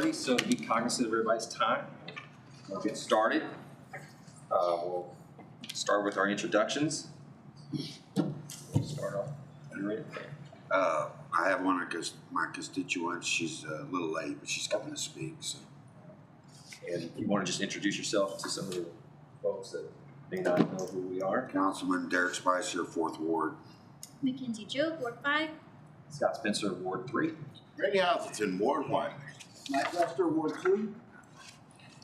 6:30, so be cognizant of everybody's time. We'll get started. We'll start with our introductions. We'll start off. Are you ready? I have one of my constituents. She's a little late, but she's coming to speak. So. And you want to just introduce yourself to some of the folks that may not know who we are. Councilman Derek Spicer, 4th Ward. Mackenzie Joe, Ward 5. Scott Spencer, Ward 3. Randy Atherton, Ward 1. Mike Lester, Ward 2.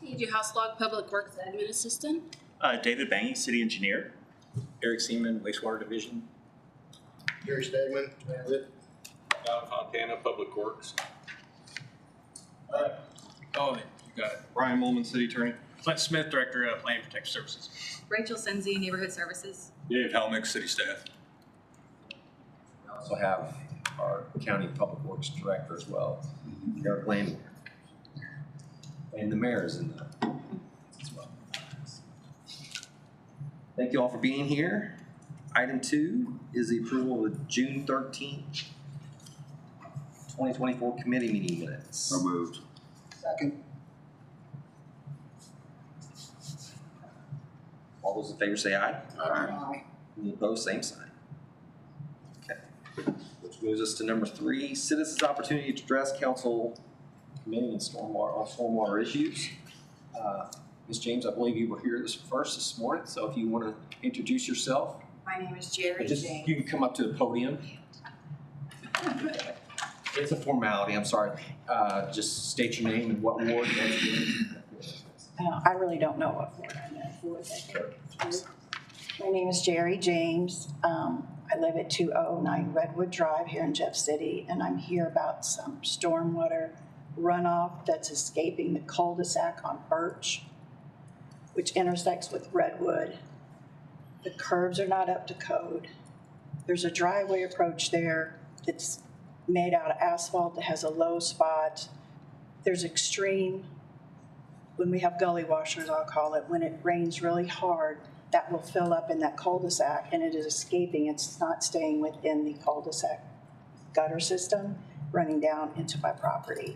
Andrew Houselog, Public Works Admin Assistant. David Bangy, City Engineer. Eric Seaman, Wastewater Division. Gary Stegman, Transit. Don Fontana, Public Works. Oh, you got it. Brian Molman, City Attorney. Clint Smith, Director of Land Protective Services. Rachel Senzi, Neighborhood Services. Dave Helmick, City Staff. We also have our County Public Works Director as well, Eric Landon. And the mayor is in the as well. Thank you all for being here. Item 2 is the approval of the June 13th, 2024 committee meeting minutes. So moved. Second. All those in favor say aye. Aye. Any opposed, same sign. Okay. Which moves us to number 3, citizens' opportunity to address council committee and stormwater issues. Ms. James, I believe you were here this morning, so if you want to introduce yourself. My name is Jerry Just, James. you can come up to the podium. It's a formality, I'm sorry. Just state your name and what ward that's in. I really don't know what ward I'm in. My name is Jerry James. I live at 209 Redwood Drive here in Jeff City, and I'm here about some stormwater runoff that's escaping the cul-de-sac on Birch, which intersects with Redwood. The curbs are not up to code. There's a driveway approach there that's made out of asphalt that has a low spot. There's extreme, when we have gully washers, I'll call it, when it rains really hard, that will fill up in that cul-de-sac and it is escaping. It's not staying within the cul-de-sac gutter system, running down into my property.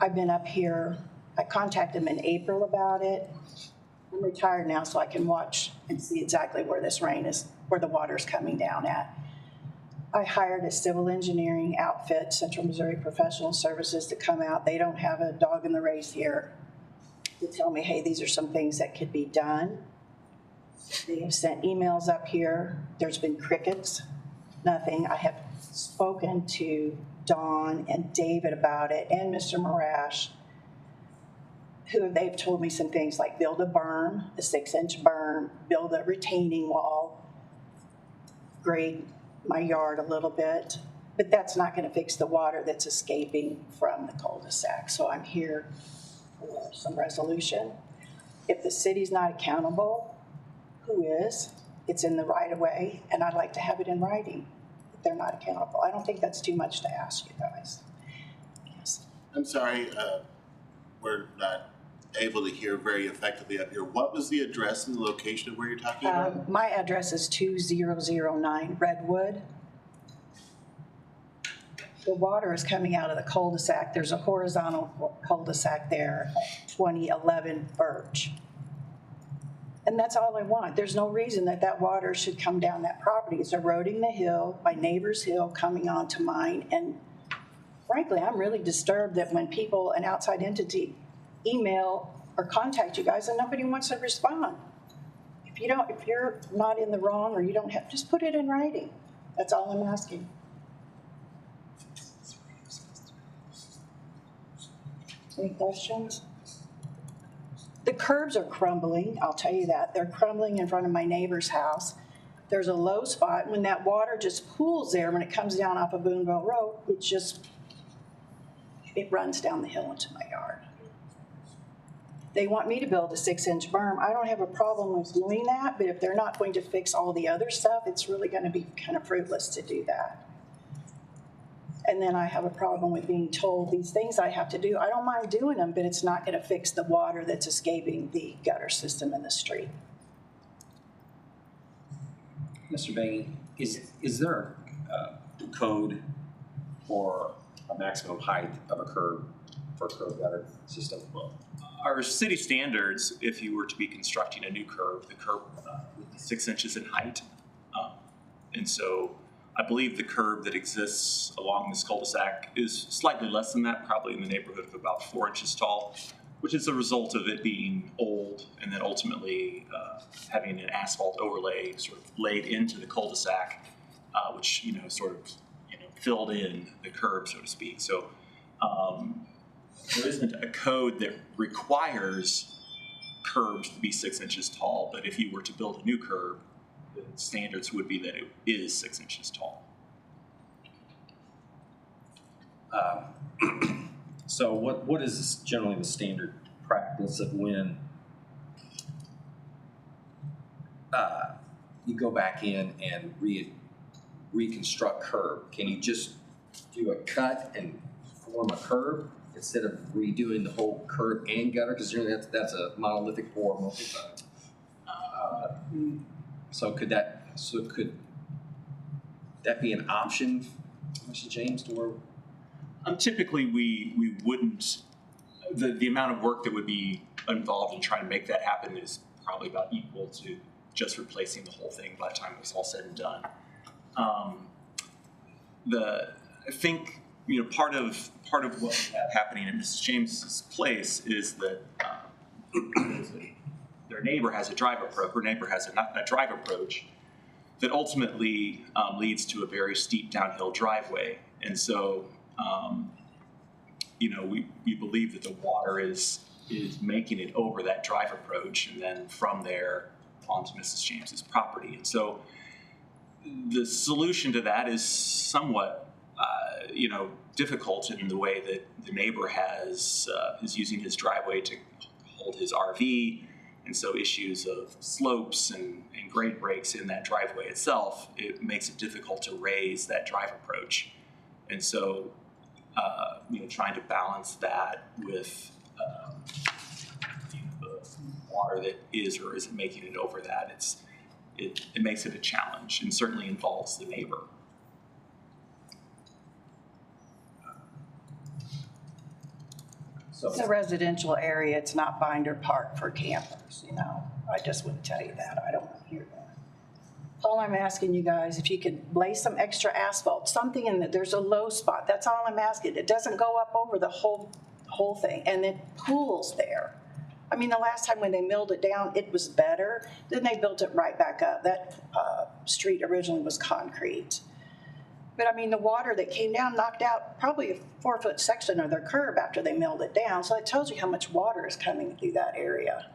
I've been up here, I contacted them in April about it. I'm retired now, so I can watch and see exactly where this rain is, where the water's coming down at. I hired a civil engineering outfit, Central Missouri Professional Services, to come out. They don't have a dog in the race here to tell me, hey, these are some things that could be done. They have sent emails up here. There's been crickets, nothing. I have spoken to Dawn and David about it and Mr. Marash, who they've told me some things like build a berm, a 6-inch berm, build a retaining wall, grade my yard a little bit, but that's not going to fix the water that's escaping from the cul-de-sac. So I'm here for some resolution. If the city's not accountable, who is? It's in the right of way, and I'd like to have it in writing if they're not accountable. I don't think that's too much to ask you guys. Yes. I'm sorry, we're not able to hear very effectively up here. What was the address and the location of where you're talking about? My address is 2009 Redwood. The water is coming out of the cul-de-sac. There's a horizontal cul-de-sac there, 2011 Birch. And that's all I want. There's no reason that that water should come down that property. It's eroding the hill, my neighbor's hill coming onto mine. And frankly, I'm really disturbed that when people, an outside entity, email or contact you guys and nobody wants to respond. If you're not in the wrong or you don't have, just put it in writing. That's all I'm asking. Any questions? The curbs are crumbling, I'll tell you that. They're crumbling in front of my neighbor's house. There's a low spot. When that water just pools there, when it comes down off of Boonville Road, it runs down the hill into my yard. They want me to build a 6-inch berm. I don't have a problem with doing that, but if they're not going to fix all the other stuff, it's really going to be kind of fruitless to do that. And then I have a problem with being told these things I have to do. I don't mind doing them, but it's not going to fix the water that's escaping the gutter system in the street. Mr. Bangy, is there a code for a maximum height of a curb for a curb gutter system? Our city standards, if you were to be constructing a new curb, the curb would be 6 inches in height. And so I believe the curb that exists along this cul-de-sac is slightly less than that, probably in the neighborhood of about 4 inches tall, which is a result of it being old and then ultimately having an asphalt overlay sort of laid into the cul-de-sac, which, sort of, filled in the curb, so to speak. So there isn't a code that requires curbs to be 6 inches tall, but if you were to build a new curb, the standards would be that it is 6 inches tall. So what is generally the standard practice of when you go back in and reconstruct curb? Can you just do a cut and form a curb instead of redoing the whole curb and gutter? Because generally that's a monolithic or multi-cut. So could that be an option, Mr. James, to where? Typically, we wouldn't. The amount of work that would be involved in trying to make that happen is probably about equal to just replacing the whole thing by the time it was all said and done. I think part of what we have happening at Mrs. James's place is that their neighbor has a drive approach. Her neighbor has a drive approach that ultimately leads to a very steep downhill driveway, and so. We believe that the water is making it over that drive approach and then from there onto Mrs. James's property. And so the solution to that is somewhat, difficult in the way that the neighbor is using his driveway to hold his RV. And so issues of slopes and grade breaks in that driveway itself, it makes it difficult to raise that drive approach. And so trying to balance that with the water that is or isn't making it over that, it makes it a challenge and certainly involves the neighbor. So It's a residential area, it's not binder park for campers, I just wouldn't tell you that, I don't want to hear that. All I'm asking you guys, if you could lay some extra asphalt, something in that, there's a low spot, that's all I'm asking. It doesn't go up over the whole thing, and it pools there. I mean, the last time when they milled it down, it was better, then they built it right back up. That street originally was concrete. But I mean, the water that came down knocked out probably a 4-foot section of their curb after they milled it down, so it tells you how much water is coming through that area.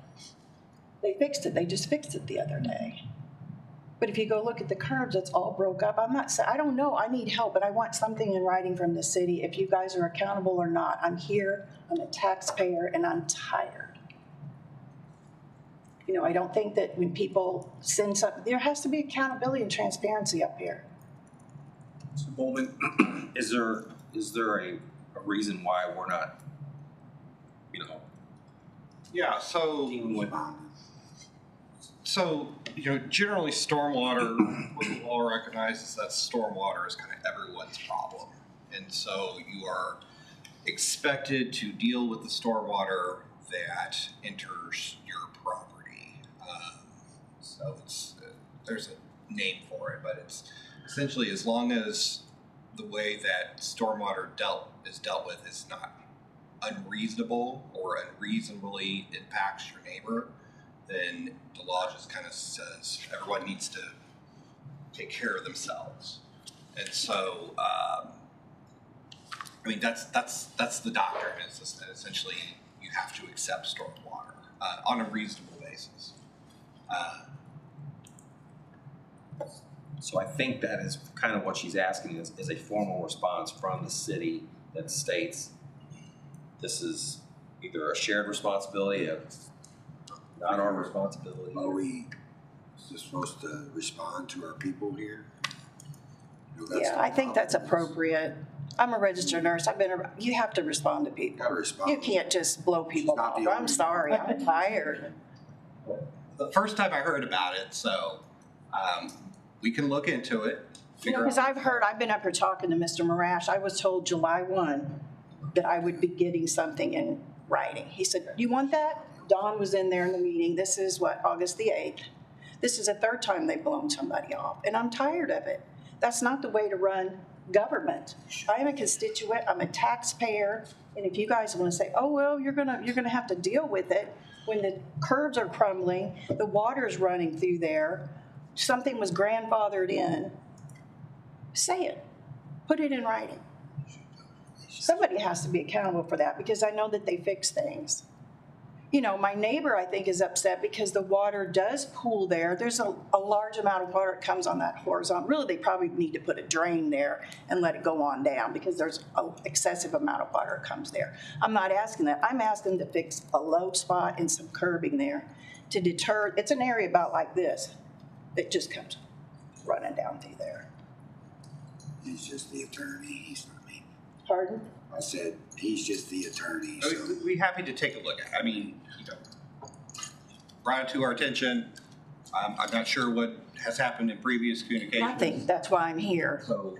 They fixed it, they just fixed it the other day. But if you go look at the curbs, it's all broke up. I don't know, I need help, but I want something in writing from the city. If you guys are accountable or not, I'm here, I'm a taxpayer, and I'm tired. I don't think that when people send something, there has to be accountability and transparency up here. So Bowman, is there a reason why we're not, Yeah, dealing with? so generally stormwater, what we all recognize is that stormwater is kind of everyone's problem. And so you are expected to deal with the stormwater that enters your property. So there's a name for it, but it's essentially as long as the way that stormwater is dealt with is not unreasonable or unreasonably impacts your neighbor, then the law just kind of says everyone needs to take care of themselves. And so, that's the doctrine. It's just that essentially you have to accept stormwater on a reasonable basis. So I think that is kind of what she's asking is a formal response from the city that states this is either a shared responsibility, not our responsibility. Are we supposed to respond to our people here? Yeah, I think that's appropriate. I'm a registered nurse. You have to respond to people. Gotta respond. You can't just blow people not off. the I'm only- sorry, I'm tired. The first time I heard about it, so we can look into it. Because I've been up here talking to Mr. Marash. I was told July 1. that I would be getting something in writing. He said, you want that? Don was in there in the meeting. This is what, August the 8th. This is the third time they've blown somebody off, and I'm tired of it. That's not the way to run government. I am a constituent, I'm a taxpayer, and if you guys want to say, oh, well, you're gonna have to deal with it when the curbs are crumbling, the water's running through there, something was grandfathered in, say it. Put it in writing. Somebody has to be accountable for that because I know that they fix things. You know, my neighbor, I think, is upset because the water does pool there. There's a large amount of water that comes on that horizontal. Really, they probably need to put a drain there and let it go on down because there's an excessive amount of water that comes there. I'm not asking that. I'm asking to fix a low spot and some curbing there to deter. It's an area about like this that just comes running down through there. He's just the attorney, he's not me. Pardon? I said, he's just the attorney, I so. mean, we'd be happy to take a look at it. I mean, you know, brought it to our attention. I'm not sure what has happened in previous communications. Nothing. That's why I'm here. So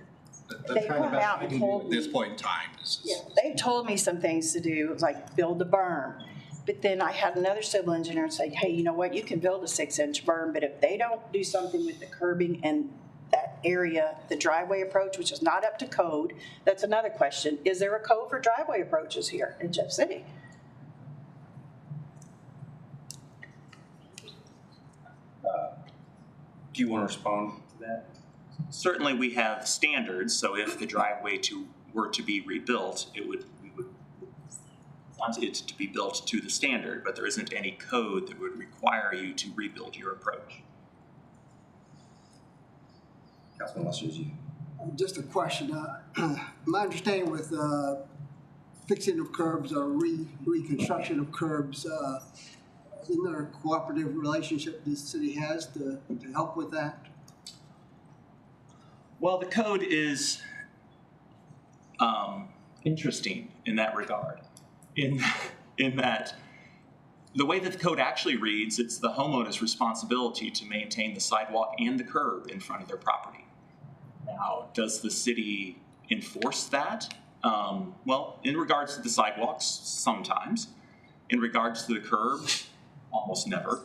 They that's kind come of best out we and can do told at this me- point in time. Yeah, they've told me some things to do, like build a berm. But then I had another civil engineer say, hey, you know what, you can build a 6-inch berm, but if they don't do something with the curbing and that area, the driveway approach, which is not up to code, that's another question. Is there a code for driveway approaches here in Jeff City? Do you want to respond to that? Certainly, we have standards, so if the driveway were to be rebuilt, we would want it to be built to the standard, but there isn't any code that would require you to rebuild your approach. Councilman Lester, is you. Just a question. My understanding with fixing of curbs or reconstruction of curbs, isn't there a cooperative relationship this city has to help with that? Well, the code is interesting in that regard, in that the way that the code actually reads, it's the homeowner's responsibility to maintain the sidewalk and the curb in front of their property. Now, does the city enforce that? Well, in regards to the sidewalks, sometimes. In regards to the curb, almost never.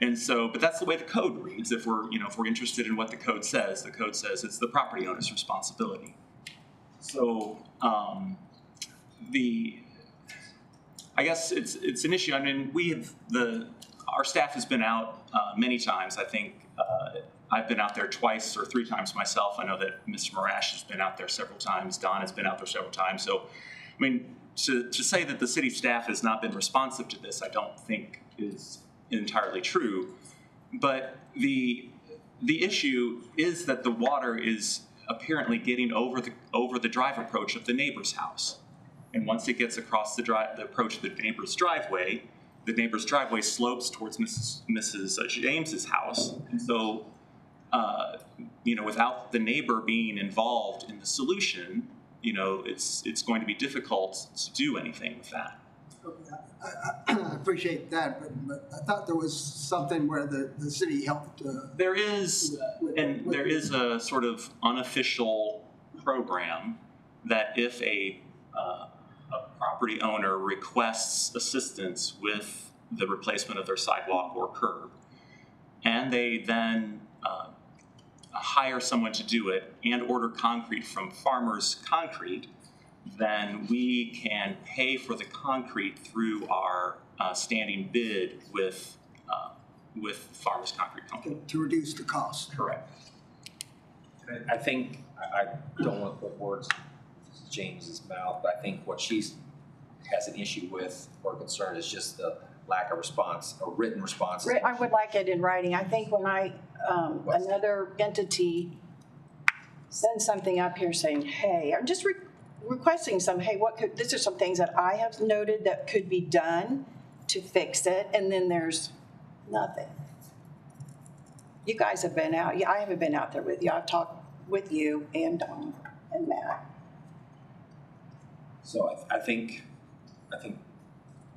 And so, but that's the way the code reads. If we're interested in what the code says it's the property owner's responsibility. So, I guess it's an issue. I mean, our staff has been out many times. I think I've been out there twice or 3 times myself. I know that Mr. Marash has been out there several times. Don has been out there several times. So, I mean, to say that the city staff has not been responsive to this, I don't think is entirely true. But the issue is that the water is apparently getting over the drive approach of the neighbor's house. And once it gets across the approach of the neighbor's driveway slopes towards Mrs. James's house. And so, without the neighbor being involved in the solution, it's going to be difficult to do anything with that. Okay, I appreciate that, but I thought there was something where the city helped. There is a sort of unofficial program that if a property owner requests assistance with the replacement of their sidewalk or curb, and they then hire someone to do it and order concrete from Farmers Concrete, then we can pay for the concrete through our standing bid with Farmers Concrete Company. To reduce the cost. Correct. I think, I don't want to put words in James's mouth, but I think what she has an issue with or concern is just the lack of response, a written response. I would like it in writing. I think when another entity sends something up here saying, hey, I'm just requesting hey, these are some things that I have noted that could be done to fix it, and then there's nothing. You guys have been out. I haven't been out there with you. I've talked with you and Don and Matt. So I think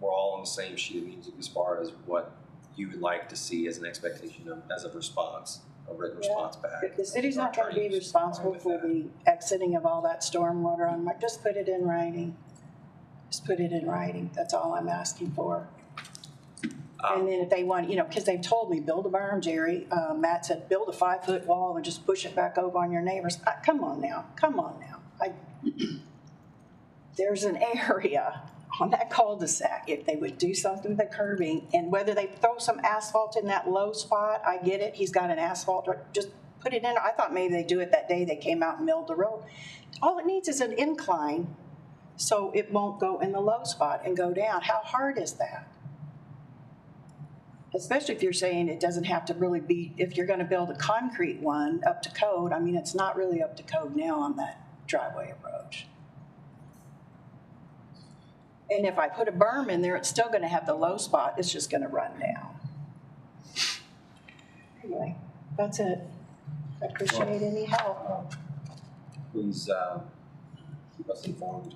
we're all on the same sheet of music as far as what you would like to see as an expectation as a response, a written response back. If the city's not going to be responsible for the exiting of all that stormwater, just put it in writing. Just put it in writing, that's all I'm asking for. And then if they want, because they've told me, build a berm, Jerry. Matt said, build a 5-foot wall and just push it back over on your neighbors. Come on now. There's an area on that cul-de-sac, if they would do something with the curbing, and whether they throw some asphalt in that low spot, I get it, he's got an asphalt, or just put it in. I thought maybe they'd do it that day they came out and milled the road. All it needs is an incline so it won't go in the low spot and go down. How hard is that? Especially if you're saying it doesn't have to really be, if you're gonna build a concrete one up to code, I mean, it's not really up to code now on that driveway approach. And if I put a berm in there, it's still gonna have the low spot, it's just gonna run down. Anyway, that's it. I appreciate any help. Please keep us informed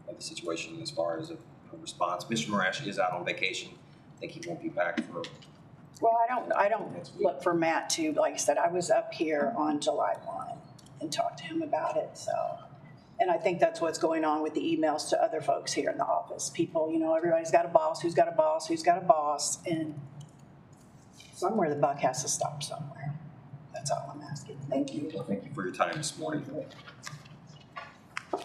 of the situation as far as a response. Mr. Marash is out on vacation. I think he won't be back for. Well, I don't look for Matt to, like I said, I was up here on July 1 and talked to him about it, so. And I think that's what's going on with the emails to other folks here in the office. People, everybody's got a boss, who's got a boss, who's got a boss, and somewhere the buck has to stop somewhere. That's all I'm asking. Thank you. Well, thank you for your time this morning. Our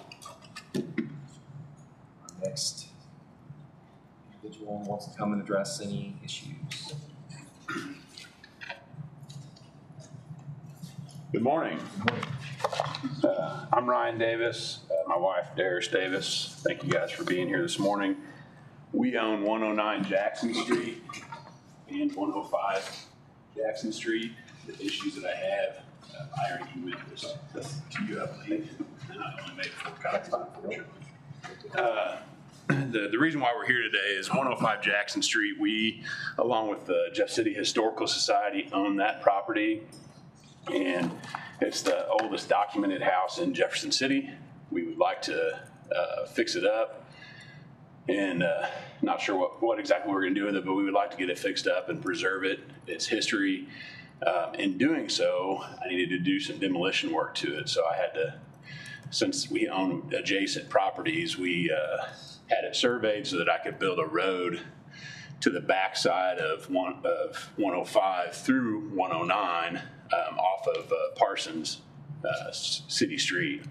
next individual wants to come and address any issues. Good morning. I'm Ryan Davis, my wife Darius Davis. Thank you guys for being here this morning. We own 109 Jackson Street and 105 Jackson Street. The issues that I have, I already emailed this to you, I believe, and I only made 4 copies, unfortunately. The reason why we're here today is 105 Jackson Street. We, along with the Jeff City Historical Society, own that property, and it's the oldest documented house in Jefferson City. We would like to fix it up, and not sure what exactly we're going to do with it, but we would like to get it fixed up and preserve it, its history. In doing so, I needed to do some demolition work to it, so I had to, since we own adjacent properties, we had it surveyed so that I could build a road to the backside of 105 through 109 off of Parsons City Street.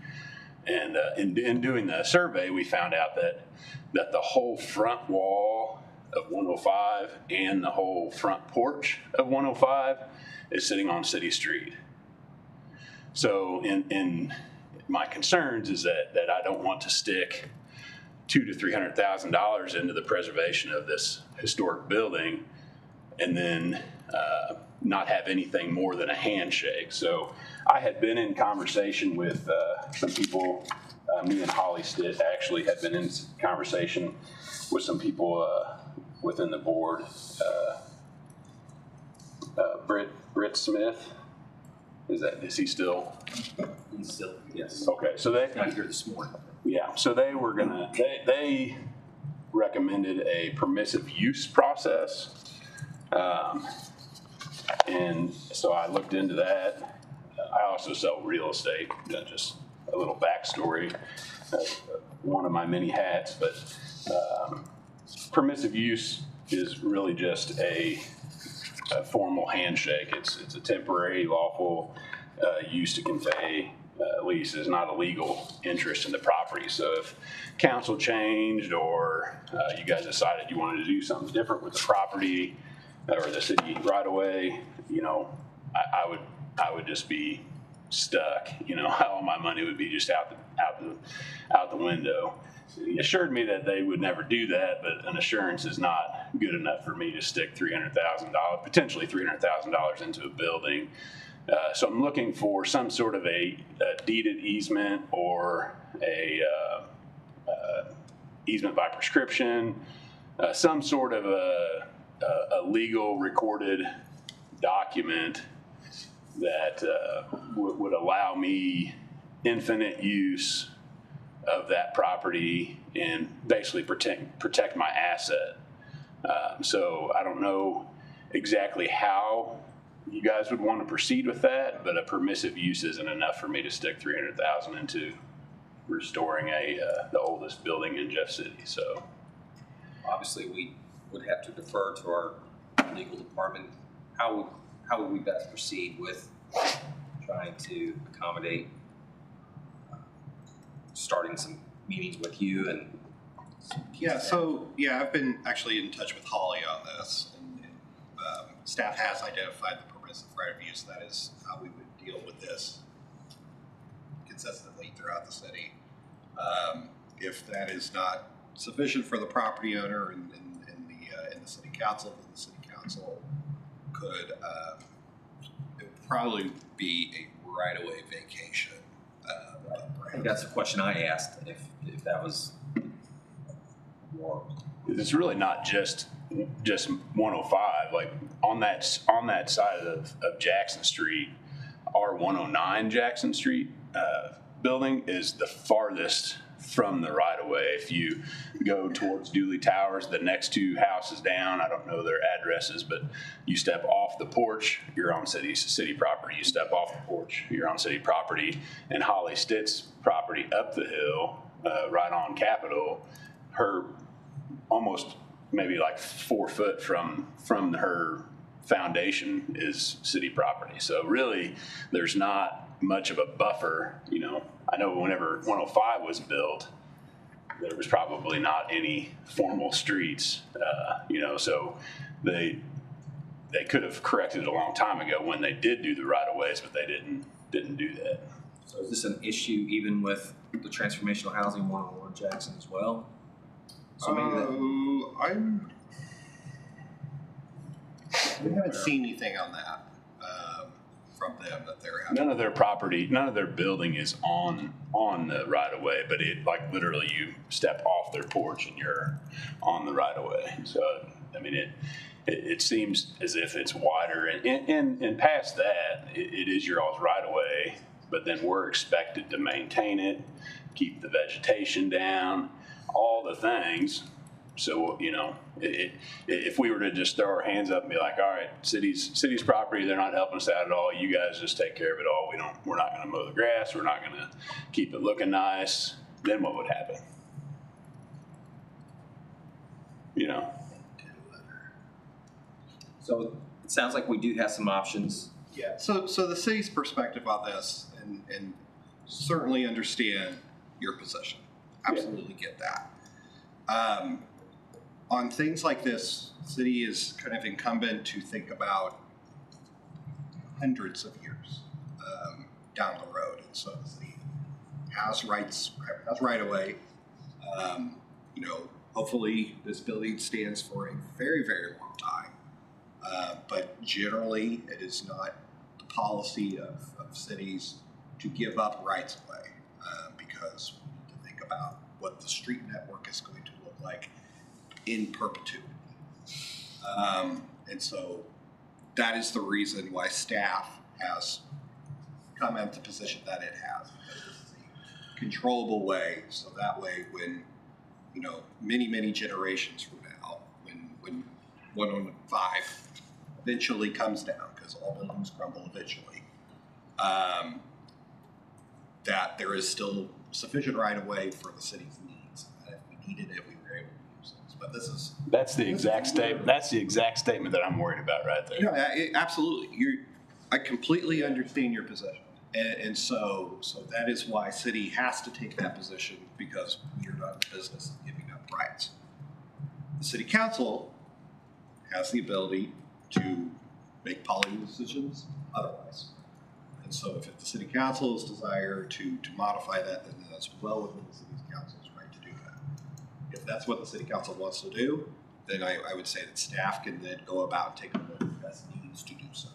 And in doing the survey, we found out that the whole front wall of 105 and the whole front porch of 105 is sitting on City Street. So in my concerns is that I don't want to stick $200,000 to $300,000 into the preservation of this historic building and then not have anything more than a handshake. So I had been in conversation with some people, me and Holly Stitt actually had been in conversation with some people within the board. Britt Smith, is he still? He's still, yes. Okay, so they got here this morning. Yeah, so they were they recommended a permissive use process. And so I looked into that. I also sell real estate, just a little backstory, one of my many hats, but permissive use is really just a formal handshake. It's a temporary lawful use to convey lease. Is not a legal interest in the property. So if council changed or you guys decided you wanted to do something different with the property or the city right away, I would just be stuck. All my money would be just out the window. He assured me that they would never do that, but an assurance is not good enough for me to stick $300,000, potentially $300,000 into a building. So I'm looking for some sort of a deeded easement or a easement by prescription, some sort of a legal recorded document that would allow me infinite use of that property and basically protect my asset. So I don't know exactly how you guys would want to proceed with that, but a permissive use isn't enough for me to stick $300,000 into restoring the oldest building in Jeff City. So Obviously, we would have to defer to our legal department. How would we best proceed with trying to accommodate starting some meetings with you and? I've been actually in touch with Holly on this, and staff has identified the permissive right of use. That is how we would deal with this consistently throughout the city. If that is not sufficient for the property owner in the city council, then the city council could it would probably be a right-of-way vacation. I think that's the question I asked, if that was more. it's really not just 105. Like on that side of Jackson Street, our 109 Jackson Street building is the farthest from the right of way. If you go towards Dooley Towers, the next two houses down, I don't know their addresses, but you step off the porch, you're on city property. You step off the porch, you're on city property. And Holly Stitt's property up the hill, right on Capitol, her almost maybe like 4 foot from her foundation is city property. So really, there's not much of a buffer. You know, I know whenever 105 was built, there was probably not any formal streets. So they could have corrected it a long time ago when they did do the right of ways, but they didn't do that. So is this an issue even with the transformational housing 101 Jackson as well? So maybe We haven't seen anything on that from them that they're having. None of their property, none of their building is on the right of way, but it like literally you step off their porch and you're on the right of way. So I mean it seems as if it's wider, and past that it is your all's right of way, but then we're expected to maintain it, keep the vegetation down, all the things. So, you know, if we were to just throw our hands up and be like, all right, city's property, they're not helping us out at all. You guys just take care of it all. We're not going to mow the grass. We're not going to keep it looking nice. Then what would happen? You know? So it sounds like we do have some options. Yeah. So the city's perspective on this, and certainly understand your position. Absolutely get that. On things like this, the city is kind of incumbent to think about hundreds of years down the road, and so the city has right away. Hopefully this building stands for a very, very long time. But generally, it is not the policy of cities to give up rights of way because we need to think about what the street network is going to look like in perpetuity. And so that is the reason why staff has come at the position that it has. Because this is a controllable way, so that way when, many, many generations from now, when 105 eventually comes down, because all buildings crumble eventually, that there is still sufficient right of way for the city's needs. And if we needed it, we were able to use this. But that's the exact statement. That's the exact statement that I'm worried about right there. Absolutely. I completely understand your position. And so that is why city has to take that position, because we are not in the business of giving up rights. The city council has the ability to make policy decisions otherwise. And so if the city council's desire to modify that, then that's well within the city council's right to do that. If that's what the city council wants to do, then I would say that staff can then go about taking what the best needs to do so.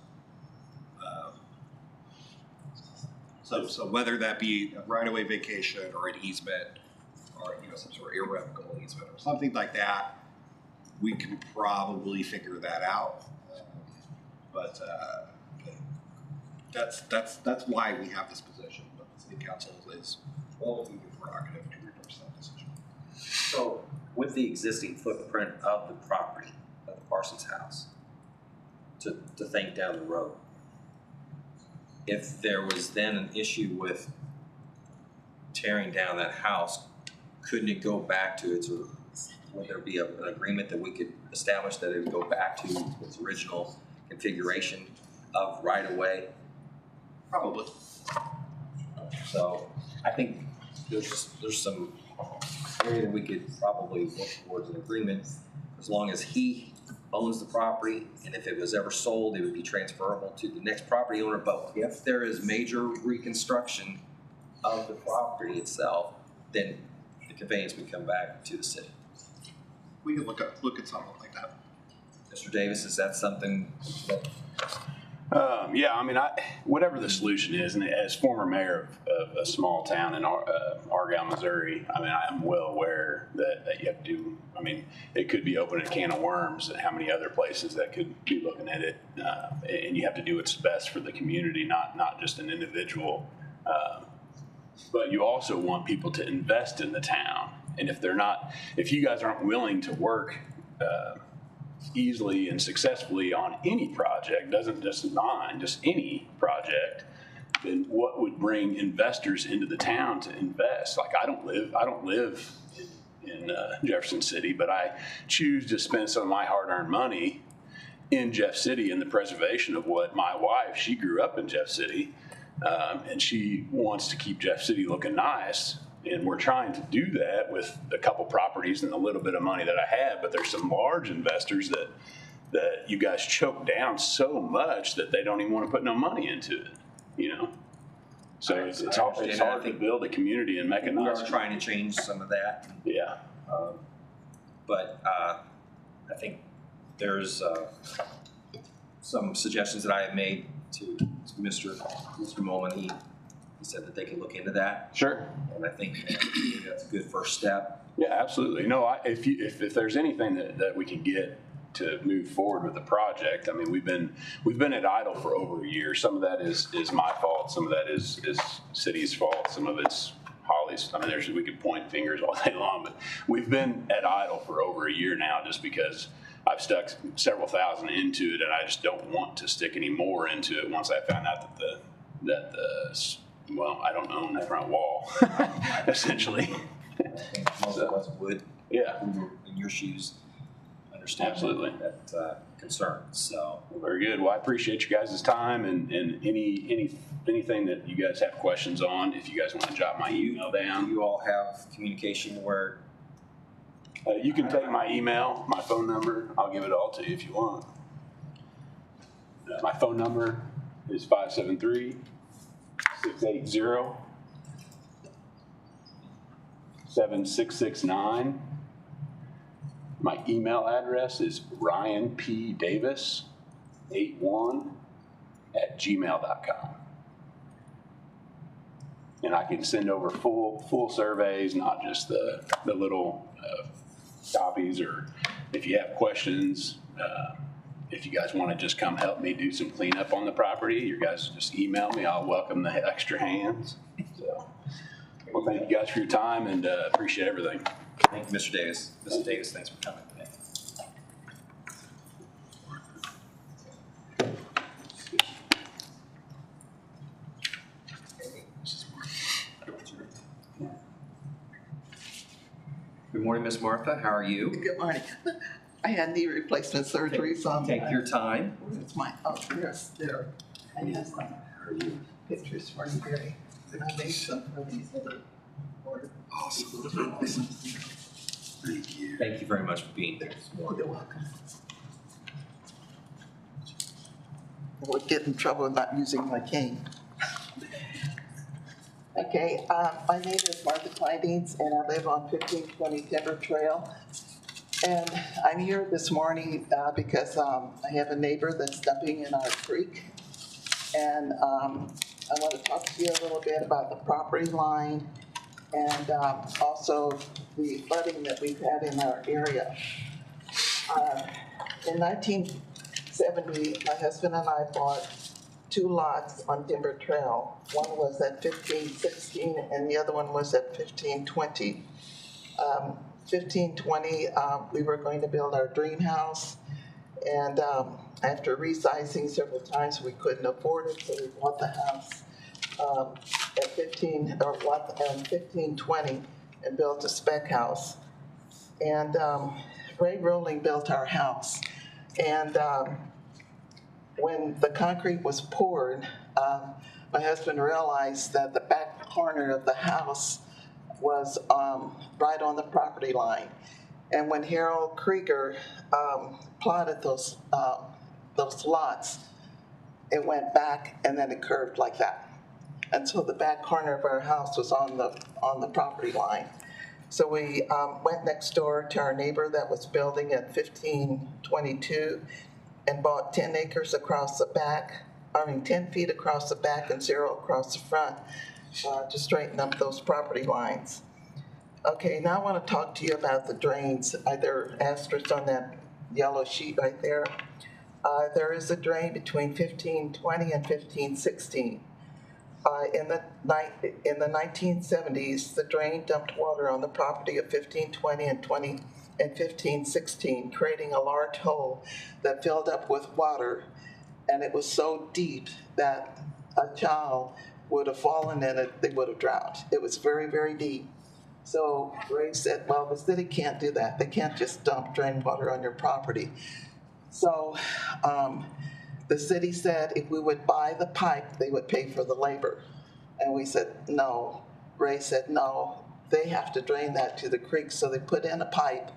So whether that be a right-of-way vacation or an easement or some sort of irrevocable easement or something like that, we can probably figure that out. But that's why we have this position. But the city council is well within their prerogative to reverse that decision. So with the existing footprint of the property of the Parsons house, to think down the road, if there was then an issue with tearing down that house, couldn't it go back to its, would there be an agreement that we could establish that it would go back to its original configuration of right-of-way? Probably. So I think there's some area that we could probably look towards an agreement, as long as he owns the property, and if it was ever sold, it would be transferable to the next property owner. But if there is major reconstruction of the property itself, then the conveyance would come back to the city. We could look at something like that. Mr. Davis, is that something that? Yeah, I mean, whatever the solution is, and as former mayor of a small town in Argyle, Missouri, I mean, I'm well aware that you have to do, I mean, it could be opening a can of worms and how many other places that could be looking at it. And you have to do what's best for the community, not just an individual. But you also want people to invest in the town. And if you guys aren't willing to work easily and successfully on any project, doesn't just mine, just any project, then what would bring investors into the town to invest? Like, I don't live in Jefferson City, but I choose to spend some of my hard-earned money in Jeff City in the preservation of what my wife, she grew up in Jeff City, and she wants to keep Jeff City looking nice. And we're trying to do that with a couple properties and a little bit of money that I have, but there's some large investors that you guys choke down so much that they don't even want to put no money into it, you know? So it's hard to build a community and make it nice. We are trying to change some of that. Yeah. But I think there's some suggestions that I have made to Mr. Mullen. He said that they can look into that. Sure. And I think that's a good first step. Yeah, absolutely. No, if there's anything that we can get to move forward with the project, I mean, we've been at idle for over a year. Some of that is my fault. Some of that is city's fault. Some of it's Holly's. I mean, we could point fingers all day long, but we've been at idle for over a year now, just because I've stuck several thousand into it, and I just don't want to stick any more into it once I found out well, I don't own the front wall, essentially. I think most of us would, Yeah. who were in your shoes, understand Absolutely. that concern. So Very good. Well, I appreciate you guys' time, and anything that you guys have questions on, if you guys want to jot my email down. you all have communication where You can take my email, my phone number. I'll give it all to you if you want. My phone number is 573-680-7669. My email address is ryanpdavis81@gmail.com. And I can send over full surveys, not just the little copies, or if you have questions, if you guys want to just come help me do some cleanup on the property, you guys just email me. I'll welcome the extra hands. So, well, thank you guys for your time, and appreciate everything. Thank you, Mr. Davis. Mr. Davis, thanks for coming today. Good morning, Miss Martha. How are you? Good morning. I had knee replacement surgery, so I'm. Take your time. Where's my, yes, there. I have some pictures for you, Gary. And I made some for these. Awesome. Thank you. Thank you very much for being here this morning. You're welcome. I would get in trouble not using my cane. Okay, my name is Martha Kleindienst, and I live on 1520 Timber Trail. And I'm here this morning because I have a neighbor that's dumping in our creek. And I want to talk to you a little bit about the property line and also the flooding that we've had in our area. In 1970, my husband and I bought 2 lots on Timber Trail. One was at 1516 and the other one was at 1520. 1520, we were going to build our dream house, and after resizing several times, we couldn't afford it, so we bought the house. um, at 1520 and built a spec house. And Ray Rowling built our house. And when the concrete was poured, my husband realized that the back corner of the house was right on the property line. And when Harold Krieger plotted those lots, it went back and then it curved like that. And so the back corner of our house was on the property line. So we went next door to our neighbor that was building at 1522 and bought 10 acres across the back, 10 feet across the back and 0 across the front to straighten up those property lines. Okay, now I want to talk to you about the drains. There are asterisks on that yellow sheet right there. There is a drain between 1520 and 1516. In the 1970s, the drain dumped water on the property of 1520 and 1516, creating a large hole that filled up with water, and it was so deep that a child would have fallen in it, they would have drowned. It was very, very deep. So Ray said, well, the city can't do that. They can't just dump drain water on your property. So the city said if we would buy the pipe, they would pay for the labor. And we said, no. Ray said, no, they have to drain that to the creek. So they put in a pipe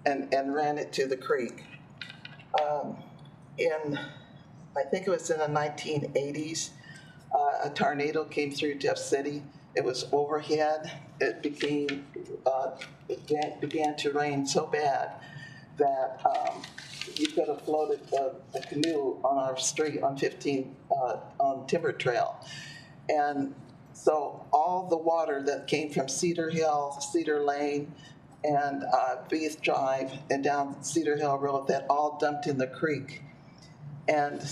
and ran it to the creek. I think it was in the 1980s, a tornado came through Jeff City. It was overhead. It began to rain so bad that you could have floated a canoe on our street on on Timber Trail. And so all the water that came from Cedar Hill, Cedar Lane, and Beath Drive and down Cedar Hill Road, that all dumped in the creek. And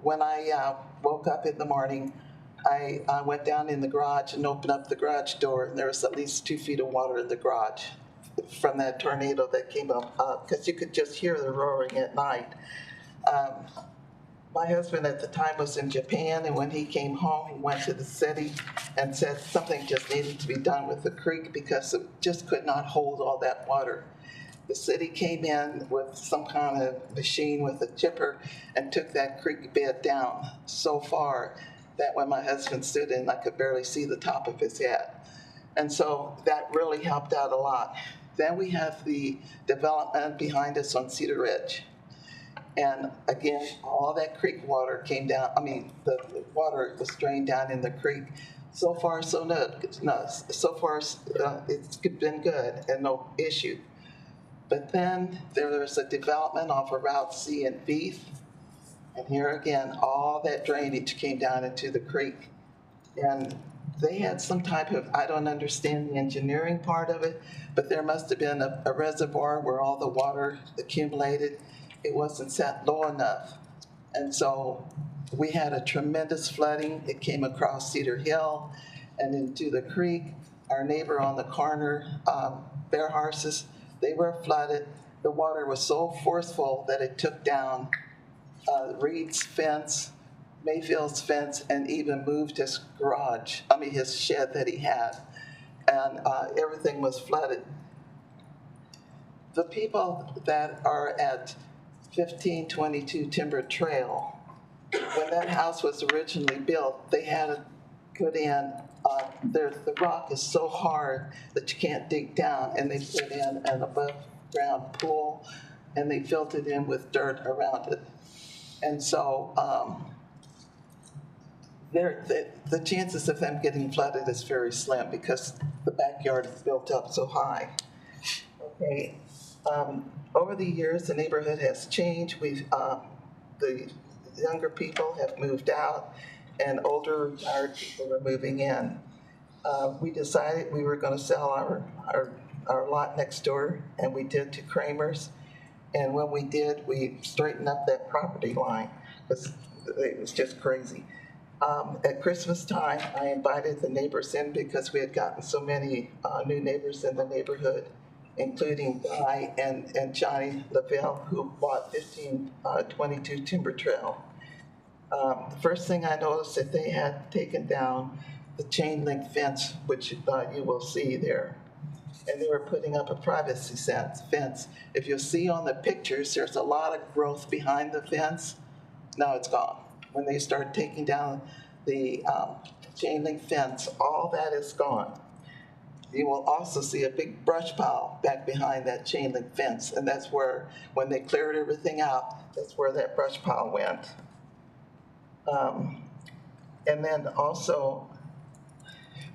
when I woke up in the morning, I went down in the garage and opened up the garage door, and there was at least 2 feet of water in the garage from that tornado that came up, because you could just hear the roaring at night. My husband at the time was in Japan, and when he came home, he went to the city and said something just needed to be done with the creek because it just could not hold all that water. The city came in with some kind of machine with a chipper and took that creek bed down so far that when my husband stood in, I could barely see the top of his head. And so that really helped out a lot. Then we have the development behind us on Cedar Ridge. And again, all that creek water came down. The water was drained down in the creek. So far, so good. No, so far, it's been good and no issue. But then there was a development off of Route C in Beef. And here again, all that drainage came down into the creek. And they had some type of, I don't understand the engineering part of it, but there must have been a reservoir where all the water accumulated. It wasn't set low enough. And so we had a tremendous flooding. It came across Cedar Hill and into the creek. Our neighbor on the corner, Bear Horses, they were flooded. The water was so forceful that it took down Reed's fence, Mayfield's fence, and even moved his his shed that he had. And everything was flooded. The people that are at 1522 Timber Trail, when that house was originally built, they had to put in, the rock is so hard that you can't dig down, and they put in an above ground pool, and they filled it in with dirt around it. And so the chances of them getting flooded is very slim because the backyard is built up so high. Okay. Over the years, the neighborhood has changed. The younger people have moved out, and older retired people are moving in. We decided we were going to sell our lot next door, and we did to Kramer's. And when we did, we straightened up that property line because it was just crazy. At Christmas time, I invited the neighbors in because we had gotten so many new neighbors in the neighborhood, including Guy and Johnny LaVelle, who bought 1522 Timber Trail. The first thing I noticed that they had taken down the chain link fence, which you will see there. And they were putting up a privacy fence. If you'll see on the pictures, there's a lot of growth behind the fence. Now it's gone. When they start taking down the chain link fence, all that is gone. You will also see a big brush pile back behind that chain link fence, and that's where, when they cleared everything out, that's where that brush pile went. And then also,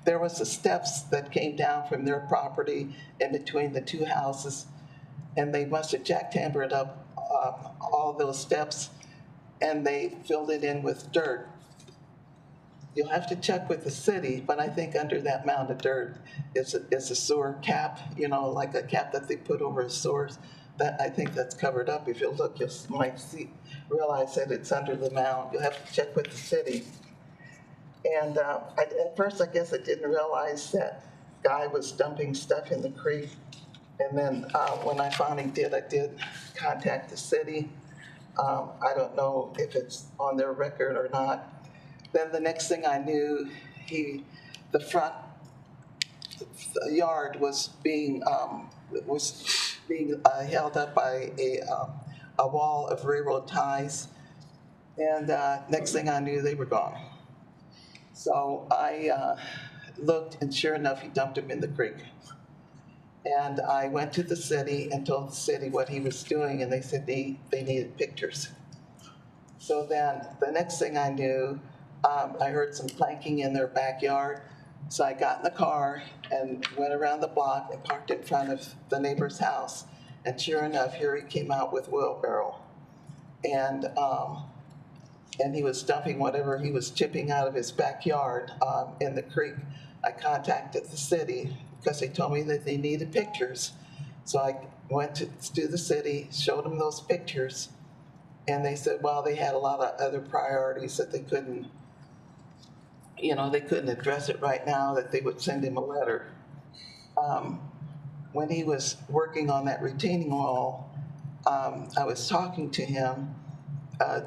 there was the steps that came down from their property in between the two houses, and they must have jackhammered up all those steps, and they filled it in with dirt. You'll have to check with the city, but I think under that mound of dirt is a sewer cap, you know, like a cap that they put over sewers. That, I think that's covered up. If you look, you might realize that it's under the mound. You'll have to check with the city. And at first, I guess I didn't realize that guy was dumping stuff in the creek. And then when I finally did, I did contact the city. I don't know if it's on their record or not. Then the next thing I knew, the front yard was being held up by a wall of railroad ties. And next thing I knew, they were gone. So I looked, and sure enough, he dumped him in the creek. And I went to the city and told the city what he was doing, and they said they needed pictures. So then the next thing I knew, I heard some clanking in their backyard. So I got in the car and went around the block and parked in front of the neighbor's house. And sure enough, here he came out with a wheelbarrow. And he was dumping whatever he was chipping out of his backyard in the creek. I contacted the city because they told me that they needed pictures. So I went to the city, showed them those pictures, and they said, well, they had a lot of other priorities that they couldn't address it right now, that they would send him a letter. When he was working on that retaining wall, I was talking to him,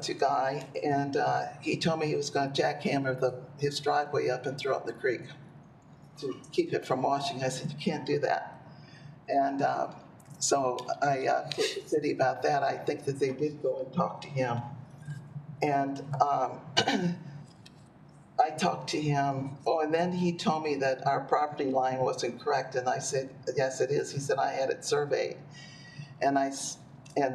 to Guy, and he told me he was going to jackhammer his driveway up and throw it in the creek to keep it from washing. I said, you can't do that. And so I told the city about that. I think that they did go and talk to him. And I talked to him, and then he told me that our property line wasn't correct, and I said, yes, it is. He said, I had it surveyed. And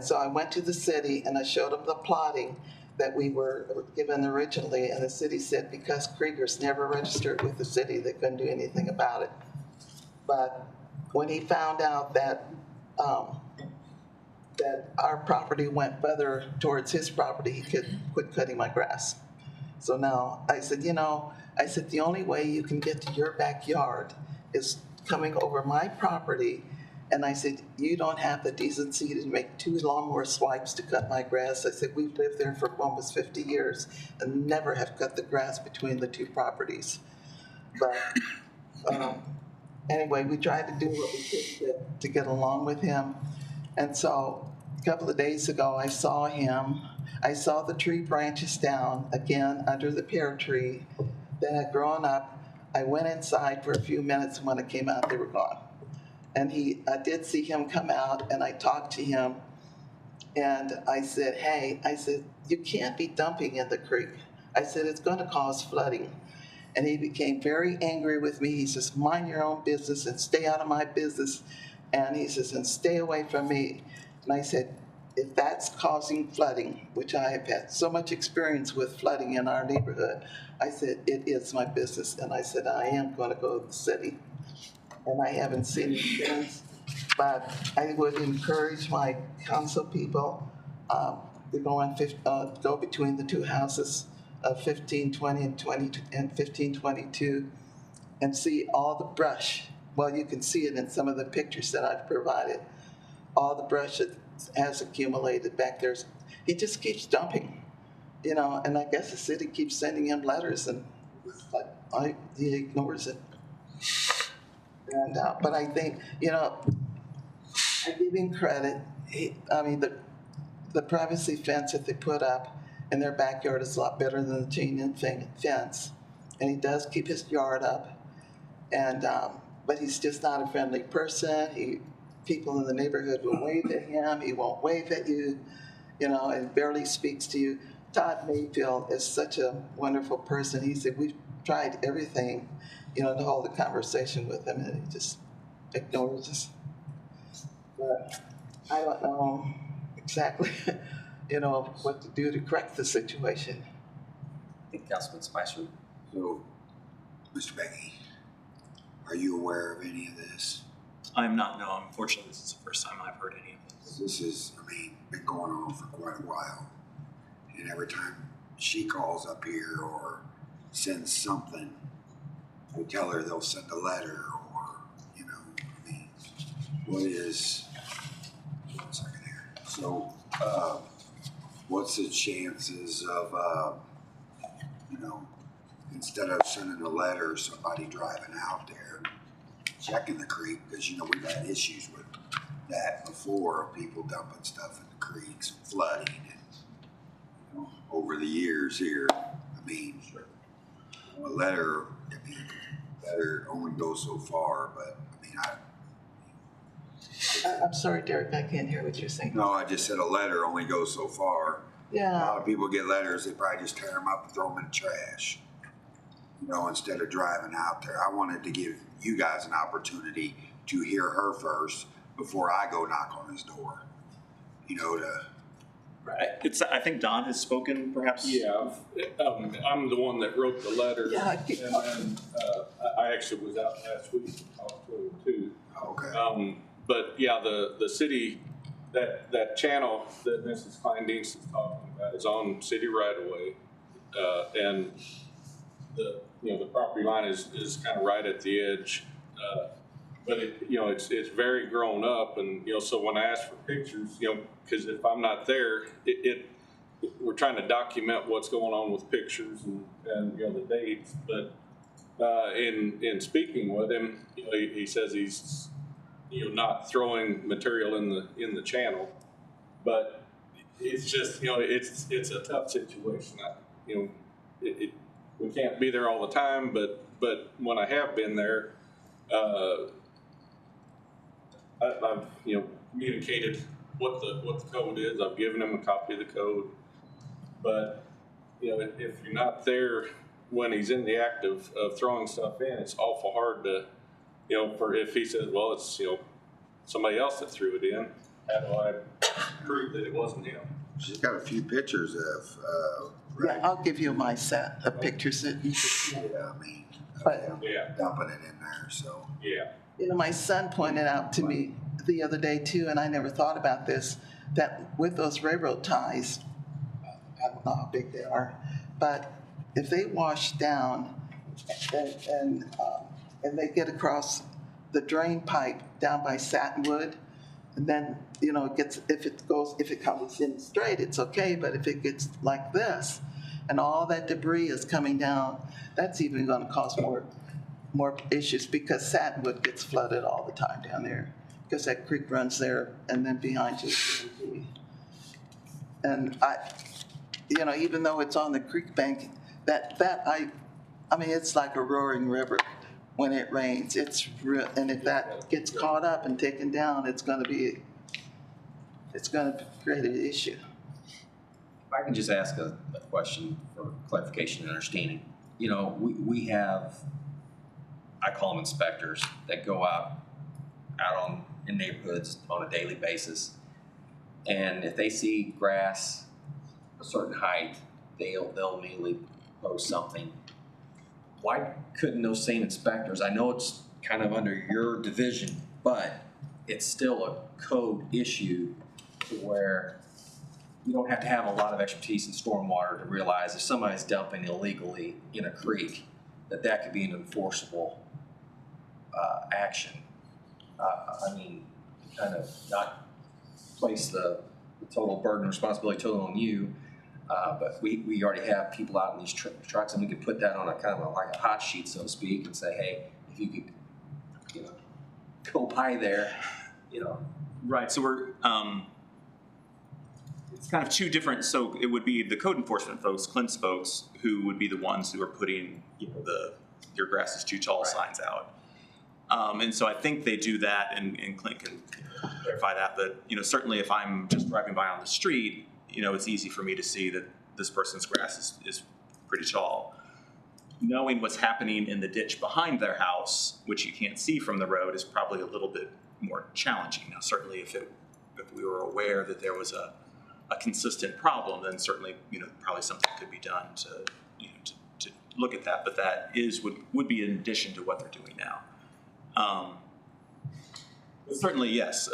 so I went to the city, and I showed them the plotting that we were given originally, and the city said because Krieger's never registered with the city, they couldn't do anything about it. But when he found out that our property went further towards his property, he could quit cutting my grass. So now I said, the only way you can get to your backyard is coming over my property. And I said, you don't have the decency to make 2 lawnmower swipes to cut my grass. I said, we've lived there for almost 50 years and never have cut the grass between the 2 properties. But anyway, we tried to do what we could to get along with him. And so a couple of days ago, I saw him. I saw the tree branches down again under the pear tree that had grown up. I went inside for a few minutes, and when I came out, they were gone. And I did see him come out, and I talked to him, and I said, hey, you can't be dumping in the creek. I said, it's going to cause flooding. And he became very angry with me. He says, mind your own business and stay out of my business. And he says, and stay away from me. And I said, if that's causing flooding, which I have had so much experience with flooding in our neighborhood, I said, it is my business. And I said, I am going to go to the city. And I haven't seen him since. But I would encourage my council people to go between the 2 houses of 1520 and 1522 and see all the brush. Well, you can see it in some of the pictures that I've provided. All the brush that has accumulated back there. He just keeps dumping, and I guess the city keeps sending him letters, and he ignores it. And but I think, I give him credit. The privacy fence that they put up and their backyard is a lot better than the chain link fence. And he does keep his yard up, and but he's just not a friendly person. People in the neighborhood will wave at him. He won't wave at you, and barely speaks to you. Todd Mayfield is such a wonderful person. He said, we've tried everything, to hold a conversation with him, and he just ignores us. But I don't know exactly, what to do to correct the situation. I think Councilman Spicer. So, Mr. Becky, are you aware of any of this? I'm not, no, unfortunately, this is the first time I've heard any of this. This is, been going on for quite a while. And every time she calls up here or sends something, we tell her they'll send a letter or, what is, one second here. So, what's the chances of, instead of sending a letter, somebody driving out there, checking the creek, because, we've had issues with that before, people dumping stuff in the creeks, and flooding, and, over the years here, a letter, letter only goes so far, but, I'm sorry, Derek, I can't hear what you're saying. No, I just said a letter only goes so far. A Yeah, lot of people get letters, they probably just tear them up and throw them in the trash, instead of driving out there. I wanted to give you guys an opportunity to hear her first before I go knock on his door, Right. I think Don has spoken, perhaps. Yeah, I'm the one that wrote the letter. Yeah. And then, I actually was out last week and talked to him too. Okay. But yeah, the city, that channel that Mrs. Kleindienst is talking about is on city right of way. And the property line is kind of right at the edge. But it's very grown up, and so when I ask for pictures, because if I'm not there, we're trying to document what's going on with pictures and the dates. But in speaking with him, he says he's not throwing material in the channel, but it's just it's a tough situation. We can't be there all the time, but when I have been there. I've communicated what the code is. I've given him a copy of the code, but if you're not there when he's in the act of throwing stuff in, it's awful hard to for if he says, well, it's somebody else that threw it in. How do I prove that it wasn't him? She's got a few pictures of, yeah, I'll give you my set of pictures that you can see. But dumping it in there, so. Yeah. My son pointed out to me the other day too, and I never thought about this, that with those railroad ties, I don't know how big they are, but if they wash down and they get across the drain pipe down by Satinwood, and then if it comes in straight, it's okay, but if it gets like this, and all that debris is coming down, that's even going to cause more issues, because Satinwood gets flooded all the time down there because that creek runs there and then behind you. And even though it's on the creek bank, it's like a roaring river when it rains. It's real, and if that gets caught up and taken down, it's going to create an issue. If I can just ask a question for clarification and understanding. We have, I call them inspectors, that go out in neighborhoods on a daily basis. And if they see grass a certain height, they'll immediately post something. Why couldn't those same inspectors, I know it's kind of under your division, but it's still a code issue to where you don't have to have a lot of expertise in stormwater to realize if somebody's dumping illegally in a creek, that could be an enforceable action. Kind of not place the total burden and responsibility totally on you, but we already have people out in these trucks, and we could put that on a kind of like a hot sheet, so to speak, and say, hey, if you could, go by there, Right. So we're it's kind of two different, so it would be the code enforcement folks, Clint's folks, who would be the ones who are putting, your grass is too tall signs out. And so I think they do that, and Clint can clarify that, but, certainly if I'm just driving by on the street, it's easy for me to see that this person's grass is pretty tall. Knowing what's happening in the ditch behind their house, which you can't see from the road, is probably a little bit more challenging. Now, certainly if we were aware that there was a consistent problem, then certainly, probably something could be done to look at that, but that would be in addition to what they're doing now. But certainly, yes,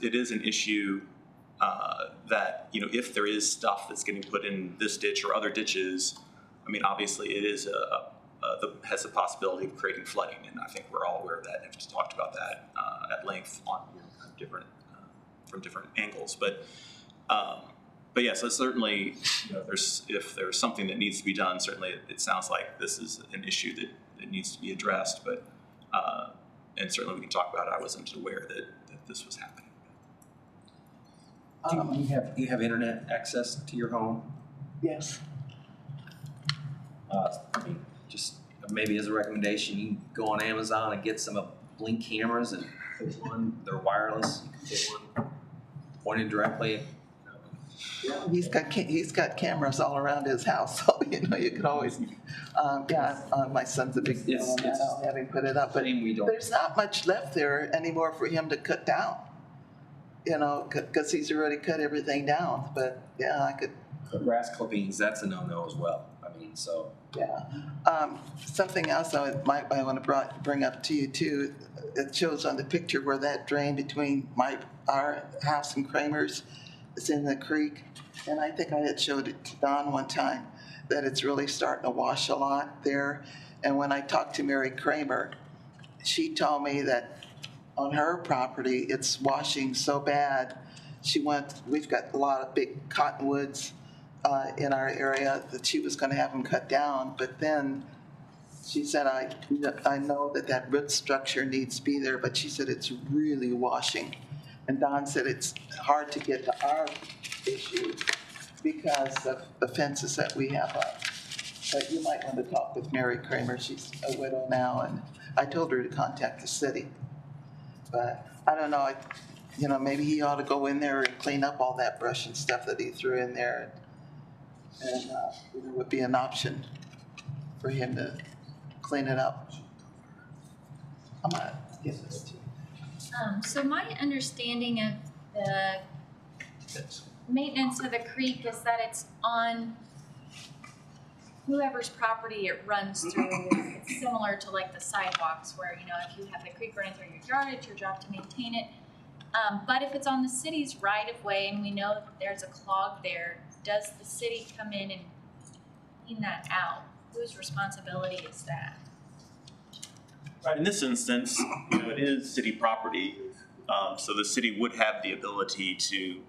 it is an issue that, if there is stuff that's getting put in this ditch or other ditches, I mean, obviously it is has the possibility of creating flooding, and I think we're all aware of that and have talked about that at length on from different angles. But yeah, so certainly, if there's something that needs to be done, certainly it sounds like this is an issue that needs to be addressed. But and certainly we can talk about it. I wasn't aware that this was happening. Do you have internet access to your home? Yes. Just maybe as a recommendation, you can go on Amazon and get some Blink cameras and put one. They're wireless. You can put one pointed directly. Yeah, he's got cameras all around his house, so you could always. My son's a big fan on that. I'll have him put it up, but there's not much left there anymore for him to cut down. Because he's already cut everything down. But yeah, I could. But grass clippings, that's a no-no as well. I mean, so. Yeah. Something else I want to bring up to you too. It shows on the picture where that drain between our house and Kramer's is in the creek, and I think I had showed it to Don one time that it's really starting to wash a lot there. And when I talked to Mary Kramer, she told me that on her property it's washing so bad. We've got a lot of big cottonwoods in our area that she was going to have them cut down, but then she said, I know that root structure needs to be there, but she said it's really washing. And Don said it's hard to get to our issue because of the fences that we have up. But you might want to talk with Mary Kramer. She's a widow now, and I told her to contact the city. But I don't know, maybe he ought to go in there and clean up all that brush and stuff that he threw in there. And it would be an option for him to clean it up. I'm going to give this to you. So my understanding of the maintenance of the creek is that it's on whoever's property it runs through. It's similar to like the sidewalks where, if you have the creek running through your yard, it's your job to maintain it. But if it's on the city's right of way and we know that there's a clog there, does the city come in and clean that out? Whose responsibility is that? Right, in this instance, it is city property, so the city would have the ability to,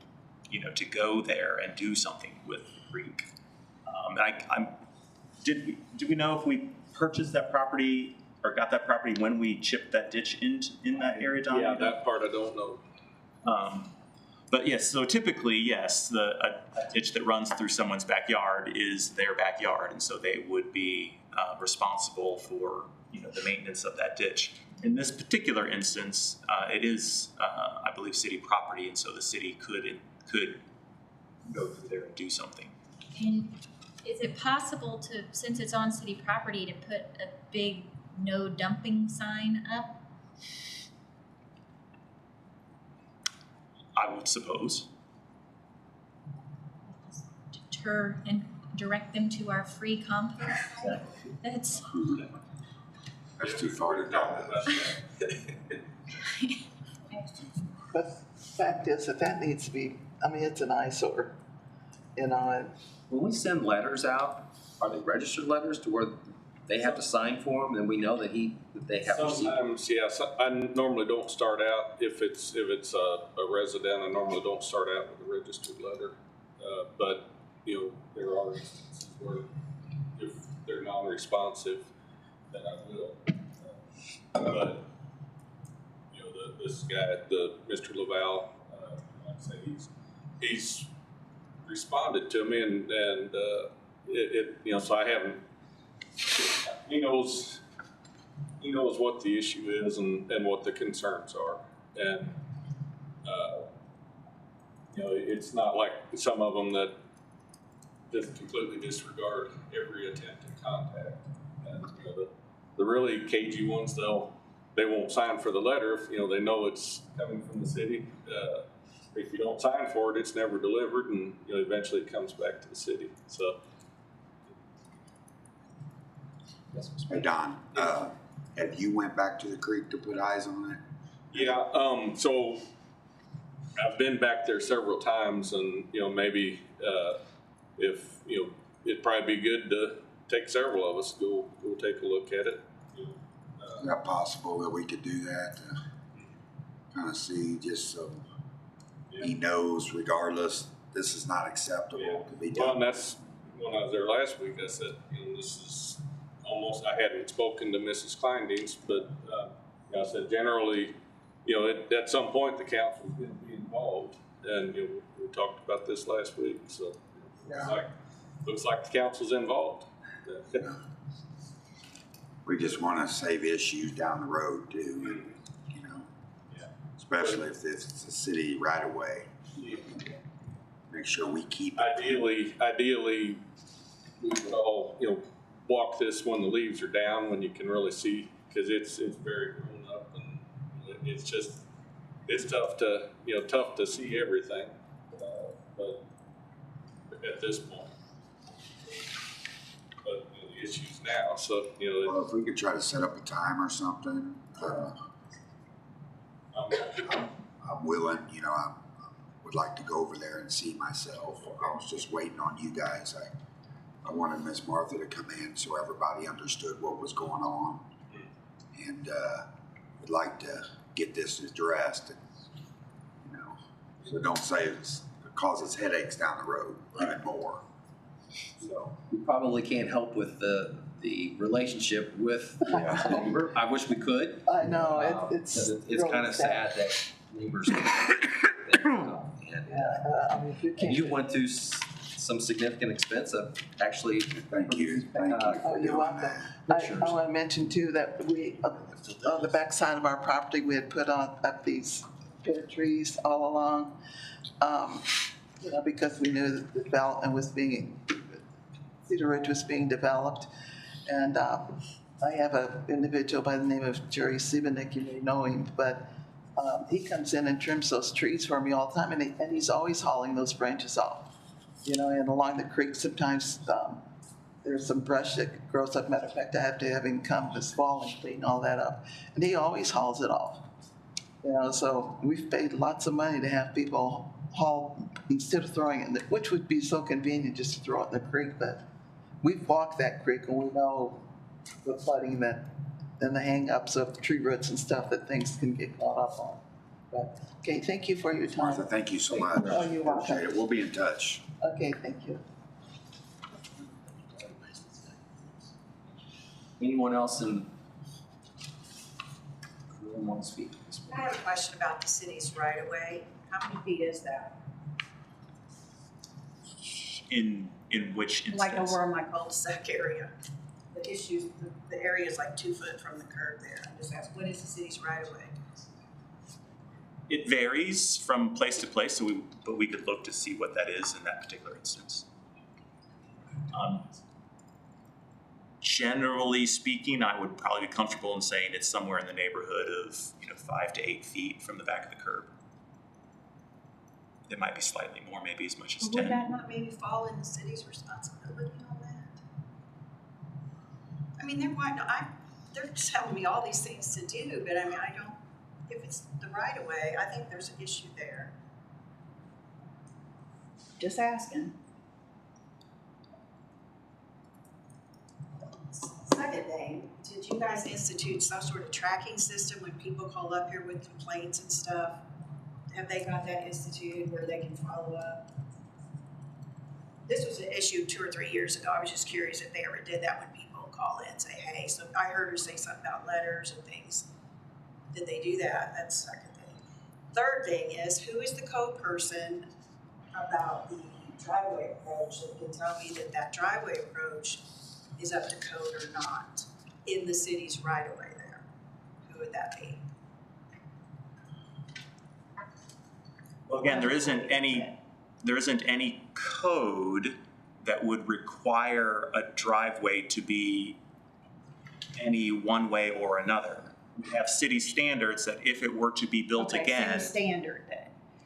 to go there and do something with the creek. Did we know if we purchased that property or got that property when we chipped that ditch in that area, Don? Yeah, that part I don't know. But yes, so typically, yes, a ditch that runs through someone's backyard is their backyard, and so they would be responsible for the maintenance of that ditch. In this particular instance, it is, I believe, city property, and so the city could go through there and do something. And is it possible to, since it's on city property, to put a big no dumping sign up? I would suppose. Deter and direct them to our free compost? That's too far to go. But the fact is that needs to be, it's an eyesore, and when we send letters out, are they registered letters to where they have to sign for them and we know that they have received? Sometimes, yeah, I normally don't start out, if it's a resident, I normally don't start out with a registered letter. But, there are instances where if they're non-responsive, then I will. But, this guy, Mr. Laval, like I say, he's responded to me and you know, so I haven't, he knows what the issue is and what the concerns are. And, you know, it's not like some of them that just completely disregard every attempt at contact. And, you know, the really cagey ones, they won't sign for the letter if, you know, they know it's coming from the city. If you don't sign for it, it's never delivered, and, you know, eventually it comes back to the city. So. Hey, Don, have you went back to the creek to put eyes on it? Yeah, so I've been back there several times, and, you know, maybe if, you know, it'd probably be good to take several of us, go take a look at it. Is that possible that we could do that? Kind of see, just so he knows, regardless, this is not acceptable to be done. Well, and that's, when I was there last week, I said, you know, this is almost, I hadn't spoken to Mrs. Kleindienst, but you know, I said, generally, you know, at some point the council's going to be involved, and, you know, we talked about this last week, so looks like the council's involved. We just want to save issues down the road too, and, you know, especially if it's a city right away. Make sure we keep it. Ideally, we would all, you know, walk this when the leaves are down, when you can really see, because it's very grown up, and it's just, it's tough to see everything, but at this point. But, you know, the issues now, so, you know. Well, if we could try to set up a time or something, I'm willing, you know, I would like to go over there and see myself. I was just waiting on you guys. I wanted Miss Martha to come in so everybody understood what was going on. And would like to get this addressed, and, you know, so don't say it causes headaches down the road even more. So We probably can't help with the relationship with the neighbor. I wish we could. I know, it's really kind of sad that neighbors. I mean, if you can't. And you went through some significant expense of actually. thank you for Oh, you're doing welcome. that. I want to mention too that we, on the back side of our property, we had put up these pear trees all along. You know, because we knew that the development was Cedar Ridge was being developed. And I have an individual by the name of Jerry Siebenek, you may know him, but he comes in and trims those trees for me all the time, and he's always hauling those branches off. You know, and along the creek sometimes there's some brush that grows up. Matter of fact, I have to have him come this fall and clean all that up. And he always hauls it off. You know, so we've paid lots of money to have people haul instead of throwing it in which would be so convenient just to throw it in the creek, but we've walked that creek and we know the flooding that and the hang-ups of tree roots and stuff that things can get caught up on. But, okay, thank you for your time. Martha, thank you so much. Oh, you're welcome. Appreciate it. We'll be in touch. Okay, thank you. Anyone else in the room want to speak? I have a question about the city's right of way. How many feet is that? In which instance? Like over in my cul-de-sac area. The issues, the area is like 2 foot from the curb there. I'm just asking, what is the city's right of way? It varies from place to place, but we could look to see what that is in that particular instance. Generally speaking, I would probably be comfortable in saying it's somewhere in the neighborhood of 5 to 8 feet from the back of the curb. It might be slightly more, maybe as much as 10. Would that not maybe fall in the city's responsibility on that? I mean, they're telling me all these things to do, but I mean, I don't, if it's the right of way, I think there's an issue there. Just asking. Second thing, did you guys institute some sort of tracking system when people call up here with complaints and stuff? Have they got that instituted where they can follow up? This was an issue 2 or 3 years ago. I was just curious if they ever did that when people call in and say, hey, so I heard her say something about letters and things. Did they do that? That's the second thing. Third thing is, who is the code person about the driveway approach that can tell me that that driveway approach is up to code or not in the city's right of way there? Who would that be? Well, again, there isn't any code that would require a driveway to be any one way or another. We have city standards that if it were to be built Okay, again. same standard then.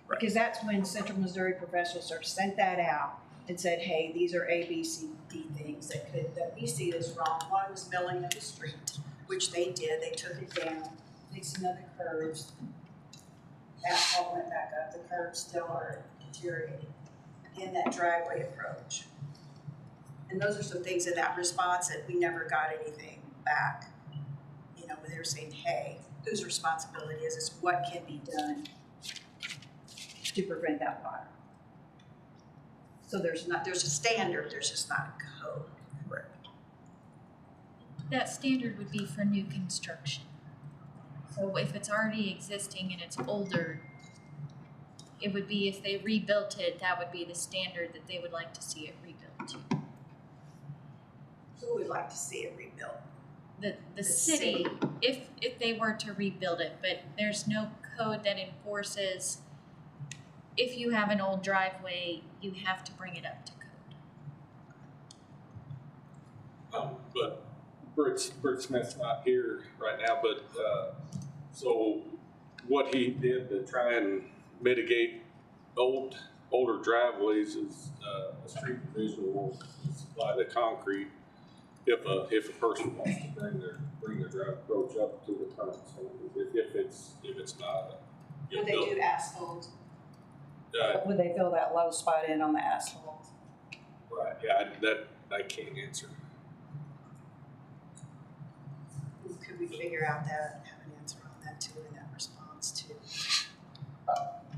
Right. Because that's when Central Missouri Professional Service sent that out and said, hey, these are A, B, C, D things that we see as wrong. One was milling of the street, which they did. They took it down, fixing of the curves. Asphalt went back up. The curves still are deteriorating in that driveway approach. And those are some things in that response that we never got anything back. You know, when they were saying, hey, whose responsibility is this? What can be done to prevent that water? So there's a standard, there's just not a code. Correct. That standard would be for new construction. So if it's already existing and it's older, it would be if they rebuilt it, that would be the standard that they would like to see it rebuilt to. So we'd like to see it rebuilt. The city, if they were to rebuild it, but there's no code that enforces if you have an old driveway, you have to bring it up to code. But Bert Smith's not here right now, but, so what he did to try and mitigate older driveways is, a street division will supply the concrete if a person wants to bring their drive approach up to the current standard, if it's not. Would they do asphalt? Uh, Would they fill that low spot in on the asphalt? Right, yeah, that I can't answer. Could we figure out that, have an answer on that too, in that response to?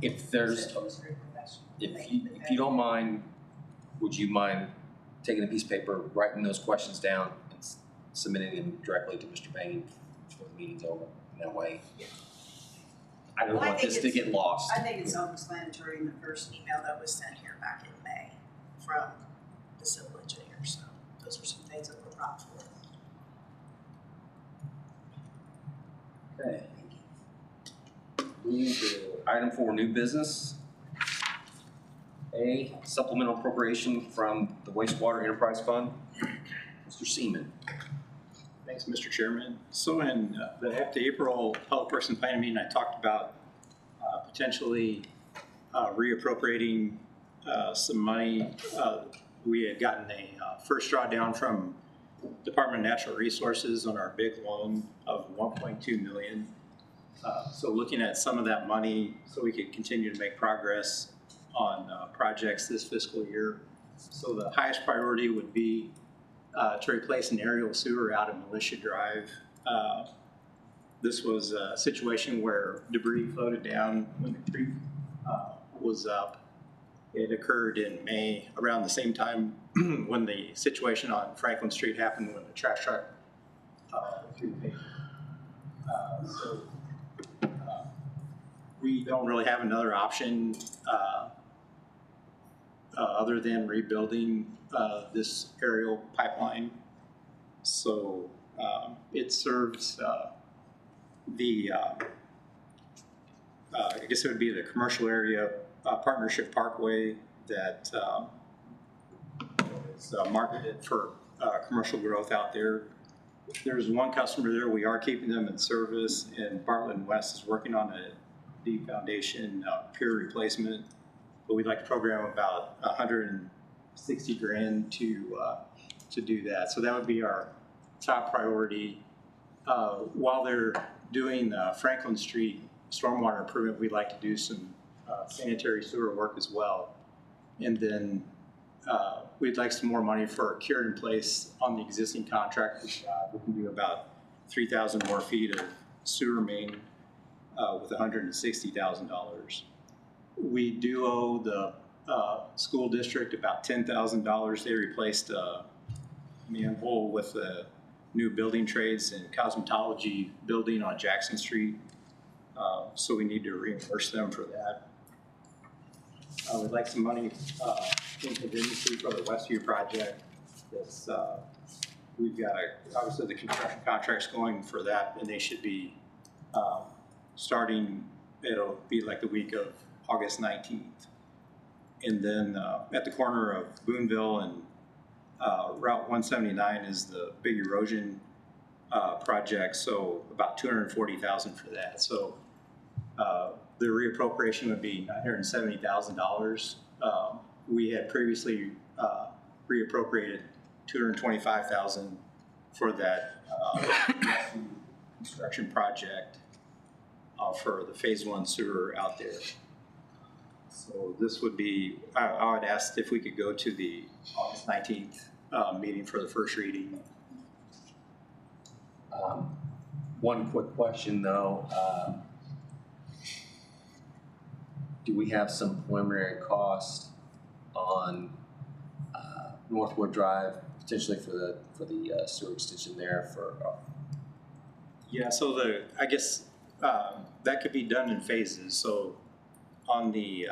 If there's, if you don't mind, would you mind taking a piece of paper, writing those questions down, and submitting them directly to Mr. Bain before the meeting's over in that way? Yeah. I don't want this to get lost. I think it's self-explanatory in the first email that was sent here back in May from the civil engineer, so those are some things that were brought forth. Okay. Moving to item 4, new business. A, supplemental appropriation from the wastewater enterprise fund. Mr. Seaman. Thanks, Mr. Chairman. So in at the April Public Works and Planning meeting, I talked about potentially reappropriating some money. We had gotten a first drawdown from Department of Natural Resources on our big loan of $1.2 million. So looking at some of that money so we could continue to make progress on projects this fiscal year. So the highest priority would be to replace an aerial sewer out of Militia Drive. This was a situation where debris floated down when the creek was up. It occurred in May, around the same time when the situation on Franklin Street happened when the trash truck threw the pavement. So we don't really have another option other than rebuilding this aerial pipeline. So it serves I guess it would be the commercial area partnership parkway that is marketed for commercial growth out there. There's one customer there. We are keeping them in service, and Bartlett and West is working on a deep foundation pier replacement. But we'd like to program about $160,000 to do that. So that would be our top priority. While they're doing Franklin Street stormwater improvement, we'd like to do some sanitary sewer work as well. And then we'd like some more money for cured in place on the existing contract. We can do about 3,000 more feet of sewer main with $160,000. We do owe the school district about $10,000. They replaced a manhole with a new building trades and cosmetology building on Jackson Street. So we need to reimburse them for that. We'd like some money in contingency for the Westview project. It's, we've got obviously the construction contract's going for that, and they should be starting, it'll be like the week of August 19th. And then at the corner of Boonville and Route 179 is the big erosion project, so about $240,000 for that. So the reappropriation would be $970,000. We had previously reappropriated $225,000 for that construction project for the phase 1 sewer out there. So this would be, I would ask if we could go to the August 19th meeting for the first reading. One quick question though, do we have some preliminary cost on Northwood Drive, potentially for the sewer extension there for? Yeah, so I guess that could be done in phases. So on the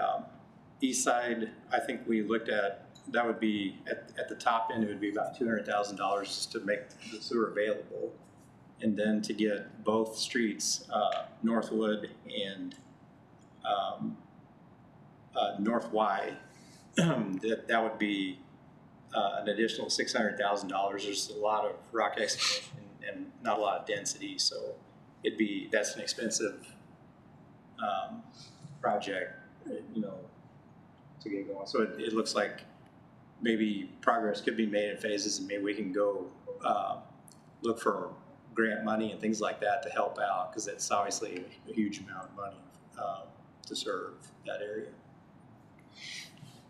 east side, I think we looked at, that would be at the top end, it would be about $200,000 just to make the sewer available. And then to get both streets, Northwood and North Y, that would be an additional $600,000. There's a lot of rock excavation and not a lot of density, so that's an expensive project, to get going. So it looks like maybe progress could be made in phases, and maybe we can go look for grant money and things like that to help out, because it's obviously a huge amount of money to serve that area.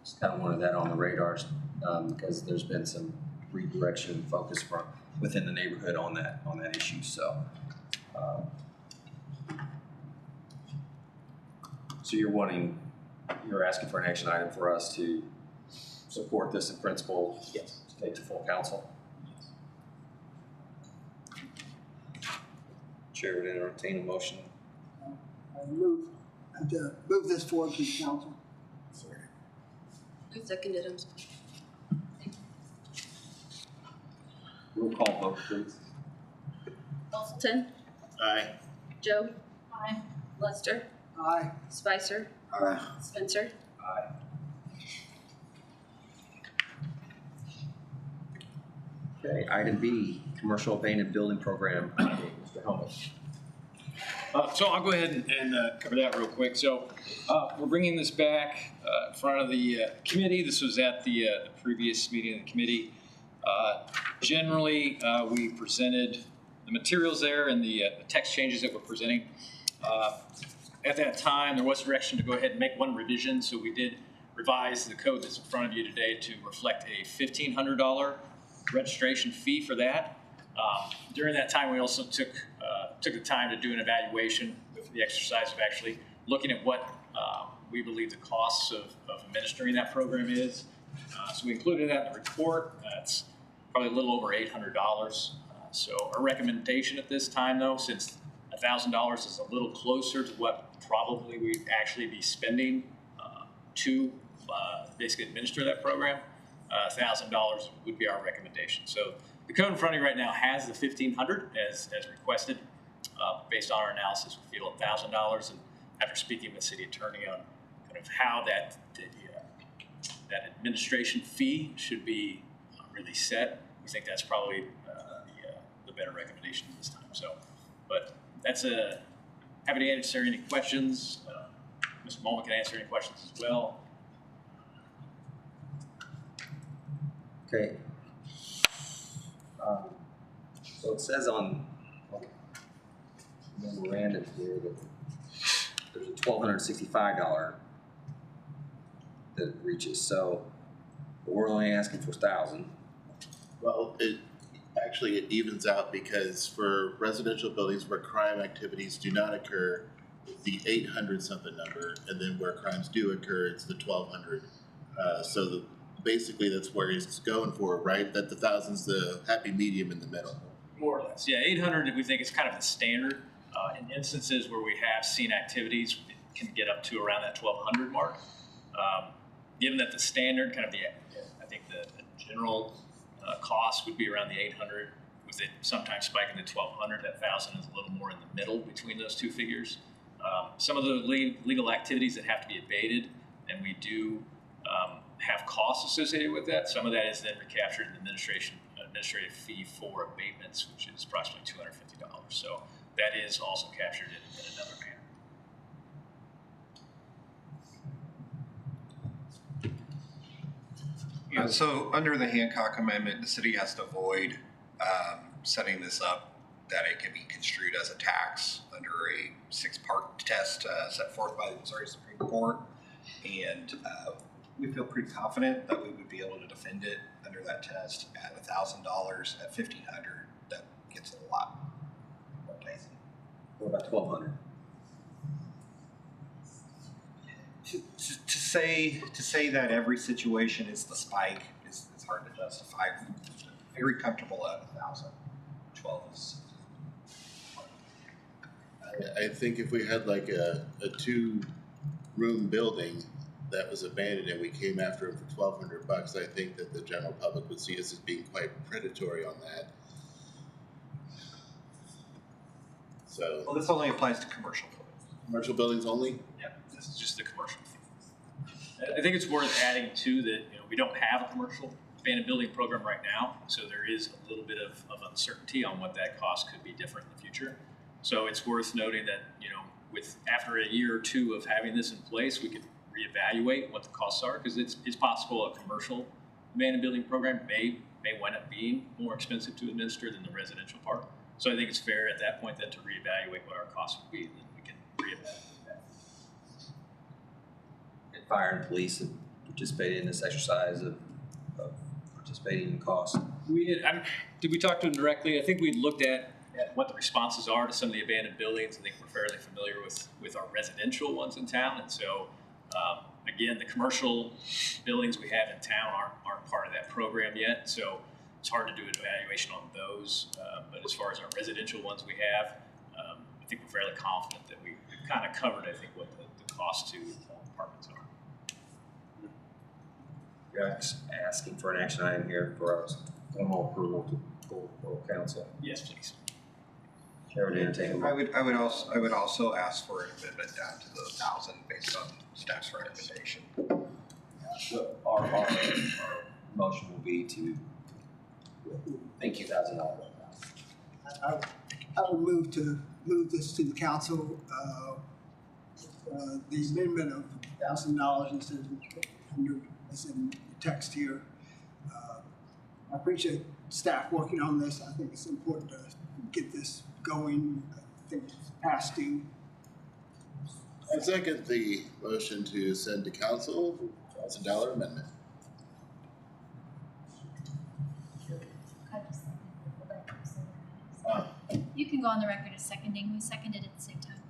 Just kind of wanted that on the radars because there's been some redirection and focus from within the neighborhood on that issue. So, so you're asking for an action item for us to support this in principle. Yes. To take to full council. Chair would entertain a motion. I move this forward to the council. I seconded him. Roll call vote, please. Wilson, Aye. Joe. Aye. Lester, Aye. Spicer, Aye. Spencer. Aye. Okay, item B, commercial abandoned building program. Mr. Helmut. So I'll go ahead and cover that real quick. So we're bringing this back in front of the committee. This was at the previous meeting of the committee. Generally, we presented the materials there and the text changes that we're presenting. At that time, there was direction to go ahead and make one revision, so we did revise the code that's in front of you today to reflect a $1,500 registration fee for that. During that time, we also took the time to do an evaluation with the exercise of actually looking at what we believe the costs of administering that program is. So we included that in the report. It's probably a little over $800. So our recommendation at this time, though, since $1,000 is a little closer to what probably we'd actually be spending to basically administer that program, $1,000 would be our recommendation. So the code in front of you right now has the $1,500 as requested. Based on our analysis, we feel $1,000, and after speaking with city attorney on kind of how that administration fee should be really set, we think that's probably the better recommendation this time. So, but that's happy to answer any questions. Mr. Mullen can answer any questions as well. Okay. So it says on memorandum here that there's a $1,265 that it reaches. So we're only asking for $1,000. Well, it evens out, because for residential buildings where crime activities do not occur, the 800 something number, and then where crimes do occur, it's the 1,200. So basically that's where he's going for, right? That the 1,000's the happy medium in the middle. More or less, yeah. 800 we think is kind of the standard. In instances where we have seen activities, it can get up to around that 1,200 mark. given that the standard, kind of I think the general cost would be around the 800, with it sometimes spiking to 1,200. That 1,000 is a little more in the middle between those two figures. Some of the legal activities that have to be abated, and we do have costs associated with that. Some of that is then recaptured in the administrative fee for abatements, which is approximately $250. So that is also captured in another manner. Yeah, so under the Hancock Amendment, the city has to avoid setting this up that it can be construed as a tax under a 6-part test set forth by the Missouri Supreme Court. And we feel pretty confident that we would be able to defend it under that test at $1,000, at $1,500. That gets a lot more dicey. What about 1,200? To say that every situation is the spike is hard to justify. Very comfortable at 1,000. 12 is. I think if we had like a 2-room building that was abandoned and we came after it for $1,200, I think that the general public would see us as being quite predatory on that. So. Well, this only applies to commercial buildings. Commercial buildings only? Yeah, this is just the commercial fee. I think it's worth adding too that we don't have a commercial abandoned building program right now, so there is a little bit of uncertainty on what that cost could be different in the future. So it's worth noting that with after a year or two of having this in place, we could reevaluate what the costs are, because it's possible a commercial abandoned building program may wind up being more expensive to administer than the residential part. So I think it's fair at that point then to reevaluate what our costs would be, and then we can reevaluate that. And fire and police have participated in this exercise of participating in costs. Did we talk to them directly? I think we looked at what the responses are to some of the abandoned buildings. I think we're fairly familiar with our residential ones in town, and so again, the commercial buildings we have in town aren't part of that program yet, so it's hard to do an evaluation on those. But as far as our residential ones we have, I think we're fairly confident that we've kind of covered, I think, what the cost to apartments are. You're asking for an action item here for our formal approval to full council. Yes, please. Chair would entertain a motion. I would also ask for an amendment down to the 1,000 based on staff's recommendation. So our motion will be to thank you $1,000. I would move this to the council, the amendment of $1,000 instead of 100 as in the text here. I appreciate staff working on this. I think it's important to get this going. I think it's past due. I second the motion to send to council $1,000 amendment. You can go on the record as seconding. We seconded at the same time.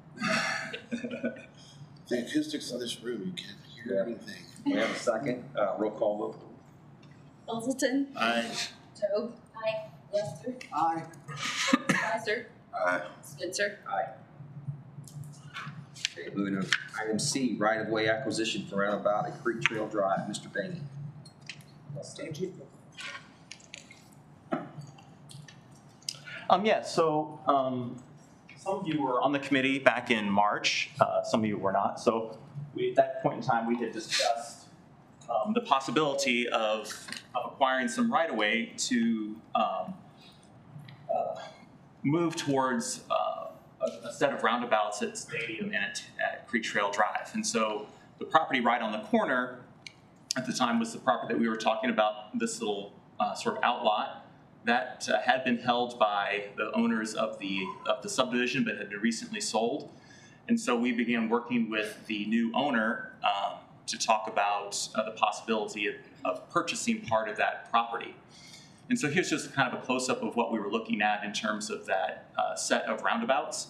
The acoustics in this room, you can't hear anything. We have a second. Roll call vote. Littleton. Aye. Job. Aye. Lester. Aye. Kaiser. Aye. Spencer. Aye. Okay, moving to item C, right-of-way acquisition for roundabout at Creek Trail Drive. Mr. Bainey. Thank you. Some of you were on the committee back in March, some of you were not. So at that point in time, we had discussed the possibility of acquiring some right-of-way to move towards a set of roundabouts at Stadium and at Creek Trail Drive. And so the property right on the corner at the time was the property that we were talking about, this little sort of outlot that had been held by the owners of the subdivision but had been recently sold. And so we began working with the new owner to talk about the possibility of purchasing part of that property. And so here's just kind of a close-up of what we were looking at in terms of that set of roundabouts.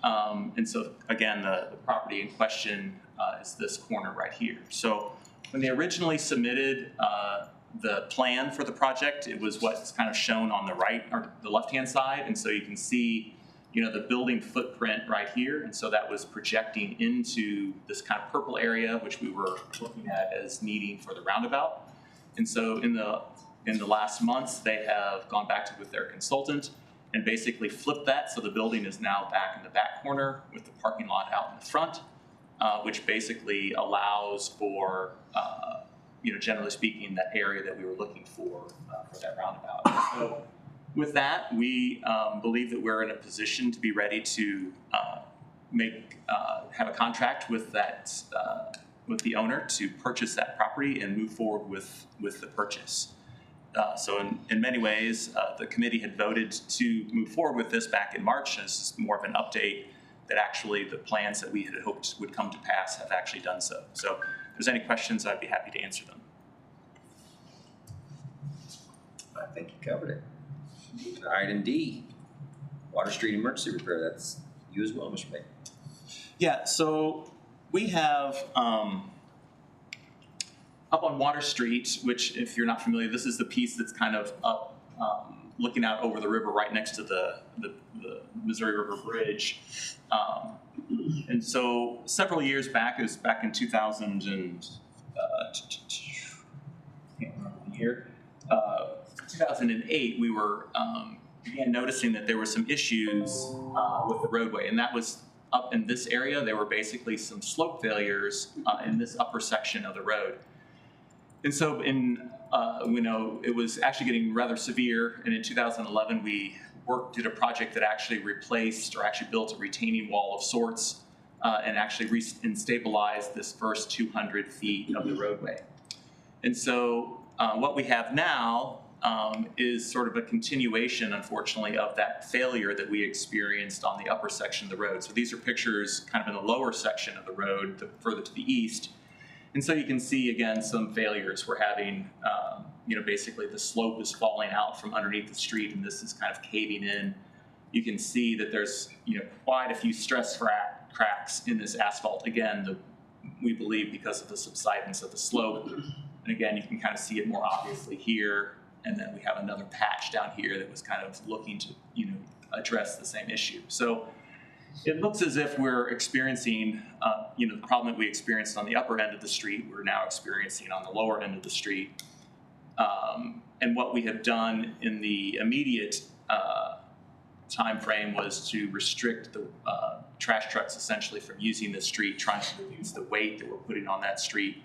And so again, the property in question is this corner right here. So when they originally submitted the plan for the project, it was what's kind of shown on the right or the left-hand side. And so you can see, the building footprint right here. And so that was projecting into this kind of purple area, which we were looking at as needing for the roundabout. And so in the last months, they have gone back with their consultant and basically flipped that. So the building is now back in the back corner with the parking lot out in the front, which basically allows for, generally speaking, that area that we were looking for that roundabout. So with that, we believe that we're in a position to be ready to have a contract with with the owner to purchase that property and move forward with the purchase. So in many ways, the committee had voted to move forward with this back in March, and this is more of an update that actually the plans that we had hoped would come to pass have actually done so. So if there's any questions, I'd be happy to answer them. I think you covered it. Item D, Water Street emergency repair. That's you as well, Mr. May. Yeah, so we have up on Water Street, which if you're not familiar, this is the piece that's kind of up, looking out over the river right next to the Missouri River Bridge. And so several years back, it was back in 2000 and, can't remember the year, 2008, we were began noticing that there were some issues with the roadway, and that was up in this area. There were basically some slope failures in this upper section of the road. And so it was actually getting rather severe, and in 2011 we did a project that actually replaced or actually built a retaining wall of sorts and actually stabilized this first 200 feet of the roadway. And so what we have now is sort of a continuation, unfortunately, of that failure that we experienced on the upper section of the road. So these are pictures kind of in the lower section of the road, further to the east. And so you can see, again, some failures. We're having, basically the slope is falling out from underneath the street, and this is kind of caving in. You can see that there's, quite a few stress cracks in this asphalt. Again, we believe because of the subsidence of the slope. And again, you can kind of see it more obviously here. And then we have another patch down here that was kind of looking to, address the same issue. So it looks as if we're experiencing, the problem that we experienced on the upper end of the street, we're now experiencing on the lower end of the street. And what we have done in the immediate time frame was to restrict the trash trucks essentially from using the street, trying to reduce the weight that we're putting on that street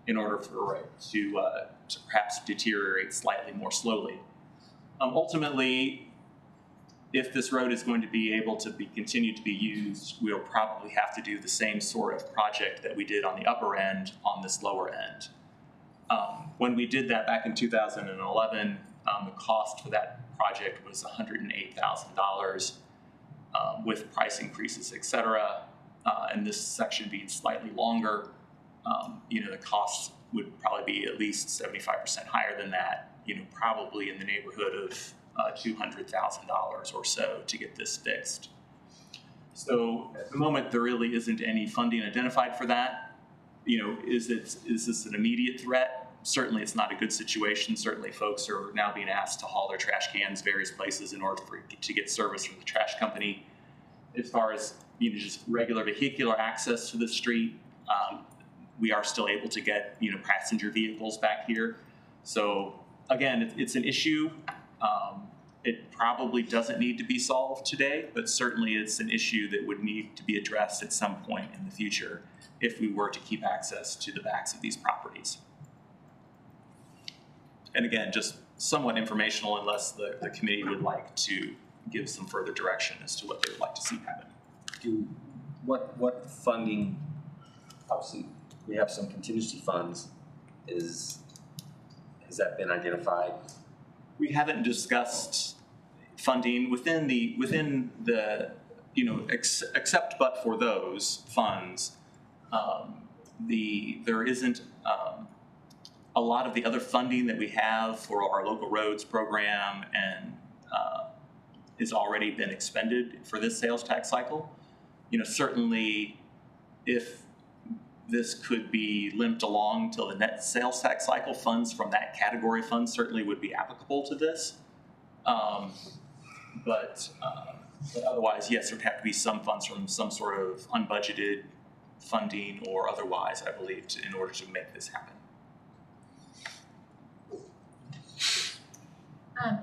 in order for it to perhaps deteriorate slightly more slowly. Ultimately, if this road is going to be able to continue to be used, we'll probably have to do the same sort of project that we did on the upper end on this lower end. When we did that back in 2011, the cost for that project was $108,000 with price increases, et cetera. And this section being slightly longer, the costs would probably be at least 75% higher than that, probably in the neighborhood of $200,000 or so to get this fixed. So at the moment, there really isn't any funding identified for that. Is this an immediate threat? Certainly it's not a good situation. Certainly folks are now being asked to haul their trash cans various places in order to get service from the trash company. As far as just regular vehicular access to the street, we are still able to get passenger vehicles back here. So again, it's an issue. It probably doesn't need to be solved today, but certainly it's an issue that would need to be addressed at some point in the future if we were to keep access to the backs of these properties. And again, just somewhat informational unless the committee would like to give some further direction as to what they would like to see happen. What funding, obviously we have some contingency funds, has that been identified? We haven't discussed funding within the except but for those funds. There isn't a lot of the other funding that we have for our local roads program and has already been expended for this sales tax cycle. Certainly if this could be limped along till the net sales tax cycle, funds from that category fund certainly would be applicable to this. But But otherwise, yes, there'd have to be some funds from some sort of unbudgeted funding or otherwise, I believe, in order to make this happen.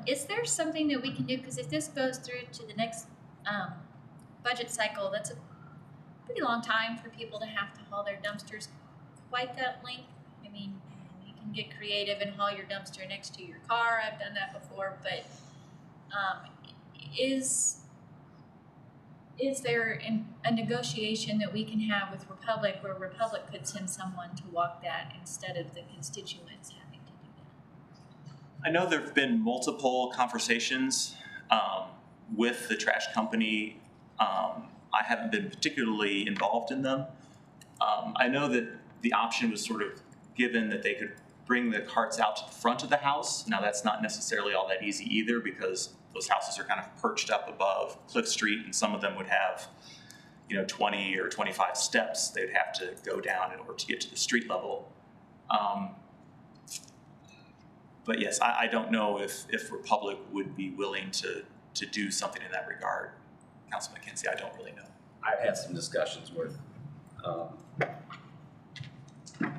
Is there something that we can do, because if this goes through to the next budget cycle, that's a pretty long time for people to have to haul their dumpsters quite that length. I mean, you can get creative and haul your dumpster next to your car. I've done that before, but is there a negotiation that we can have with Republic where Republic could send someone to walk that instead of the constituents having to do that? I know there have been multiple conversations with the trash company. I haven't been particularly involved in them. I know that the option was sort of given that they could bring the carts out to the front of the house. Now that's not necessarily all that easy either, because those houses are kind of perched up above Cliff Street, and some of them would have, 20 or 25 steps they'd have to go down in order to get to the street level. But yes, I don't know if Republic would be willing to do something in that regard. Councilman McKenzie, I don't really know. I've had some discussions with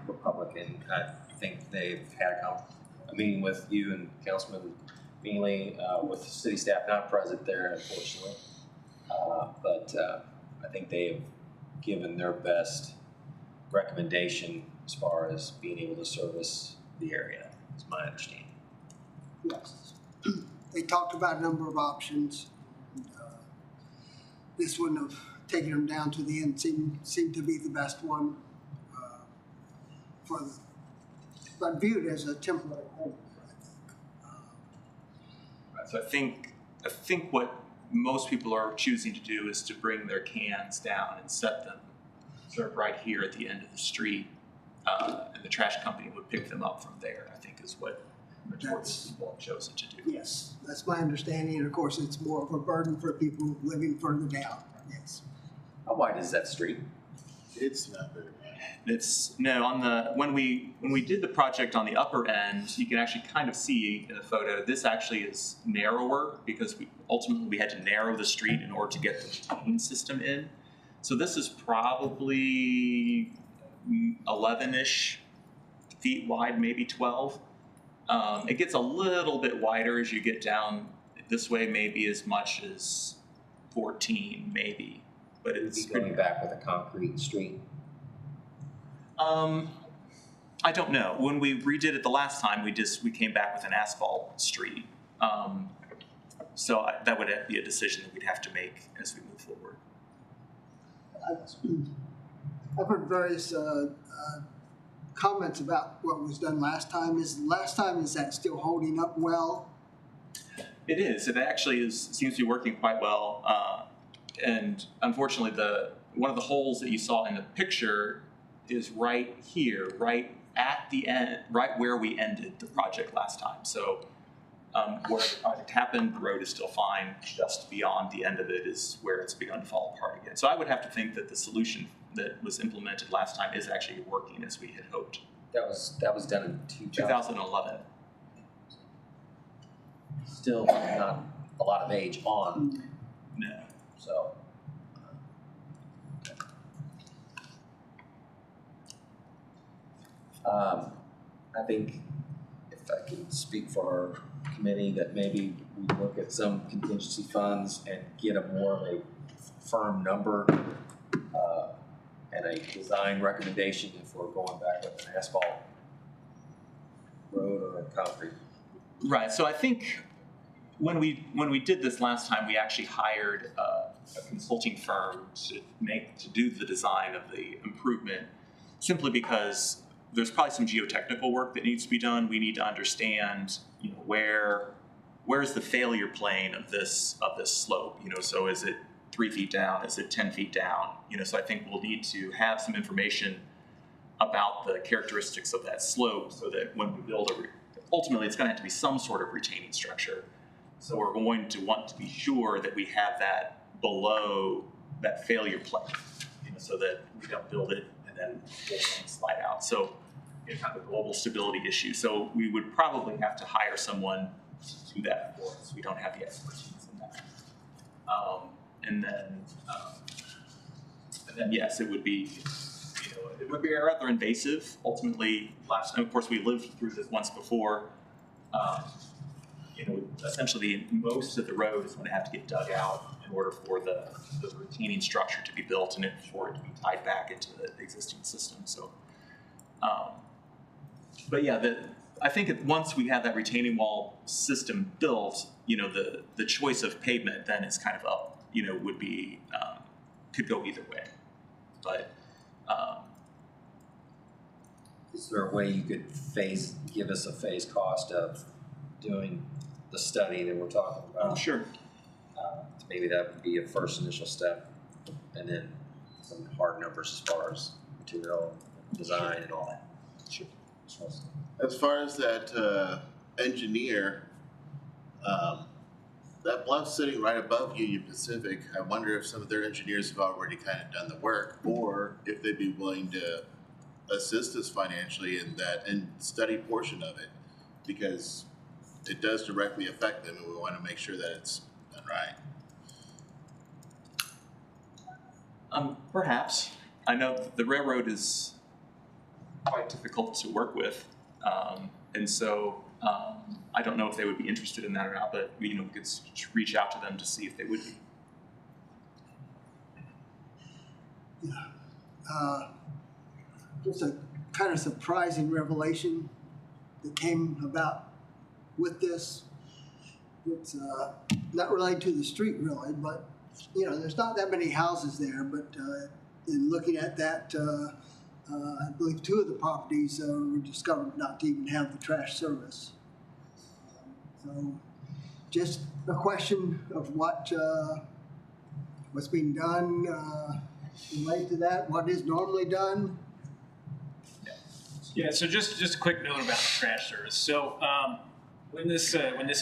Republic, and I think they've had a meeting with you and Councilman Mealy, with city staff not present there, unfortunately. But I think they have given their best recommendation as far as being able to service the area, is my understanding. Yes. They talked about a number of options. This one of taking them down to the end seemed to be the best one but viewed as a temporary home. So I think what most people are choosing to do is to bring their cans down and set them sort of right here at the end of the street, and the trash company would pick them up from there, I think is what majority people have chosen to do. Yes, that's my understanding, and of course it's more of a burden for people living further down, yes. How wide is that street? It's not very wide. When we did the project on the upper end, you can actually kind of see in the photo, this actually is narrower because ultimately we had to narrow the street in order to get the retaining system in. So this is probably 11-ish feet wide, maybe 12. It gets a little bit wider as you get down this way, maybe as much as 14, maybe. But it's going back with a concrete street. I don't know. When we redid it the last time, we came back with an asphalt street. So that would be a decision that we'd have to make as we move forward. I've heard various comments about what was done last time. Is that still holding up well? It is. It actually seems to be working quite well. And unfortunately, one of the holes that you saw in the picture is right here, right at the end, right where we ended the project last time. So where the project happened, the road is still fine. Just beyond the end of it is where it's begun to fall apart again. So I would have to think that the solution that was implemented last time is actually working as we had hoped. That was done in 2011. Still not a lot of age on. No. So. I think if I can speak for our committee, that maybe we look at some contingency funds and get a more of a firm number and a design recommendation if we're going back with an asphalt road or a concrete. Right. So I think when we did this last time, we actually hired a consulting firm to do the design of the improvement, simply because there's probably some geotechnical work that needs to be done. We need to understand, where's the failure plane of this slope. So is it 3 feet down? Is it 10 feet down? So I think we'll need to have some information about the characteristics of that slope, so that when we build ultimately it's going to have to be some sort of retaining structure. So we're going to want to be sure that we have that below that failure plane, so that we don't build it and then slide out. So it's kind of a global stability issue. So we would probably have to hire someone to do that for us. We don't have the expertise in that. And then yes, it would be, it would be rather invasive. Ultimately, of course, we lived through this once before. Essentially most of the road is going to have to get dug out in order for the retaining structure to be built and for it to be tied back into the existing system. So, but yeah, I think once we have that retaining wall system built, the choice of pavement then is kind of up, would be, could go either way. But is there a way you could give us a phase cost of doing the study that we're talking about? Sure. Maybe that would be a first initial step, and then some hard numbers as far as material, design, and all that. Sure. As far as that engineer, that bluff's sitting right above Union Pacific. I wonder if some of their engineers have already kind of done the work, or if they'd be willing to assist us financially in that and study portion of it, because it does directly affect them, and we want to make sure that it's done right. Perhaps. I know the railroad is quite difficult to work with, and so I don't know if they would be interested in that or not, but we could reach out to them to see if they would be. Yeah. Just a kind of surprising revelation that came about with this. It's not related to the street really, but there's not that many houses there, but in looking at that, I believe 2 of the properties were discovered not to even have the trash service. So just a question of what's being done related to that, what is normally done. Yeah, so just a quick note about the trash service. So when this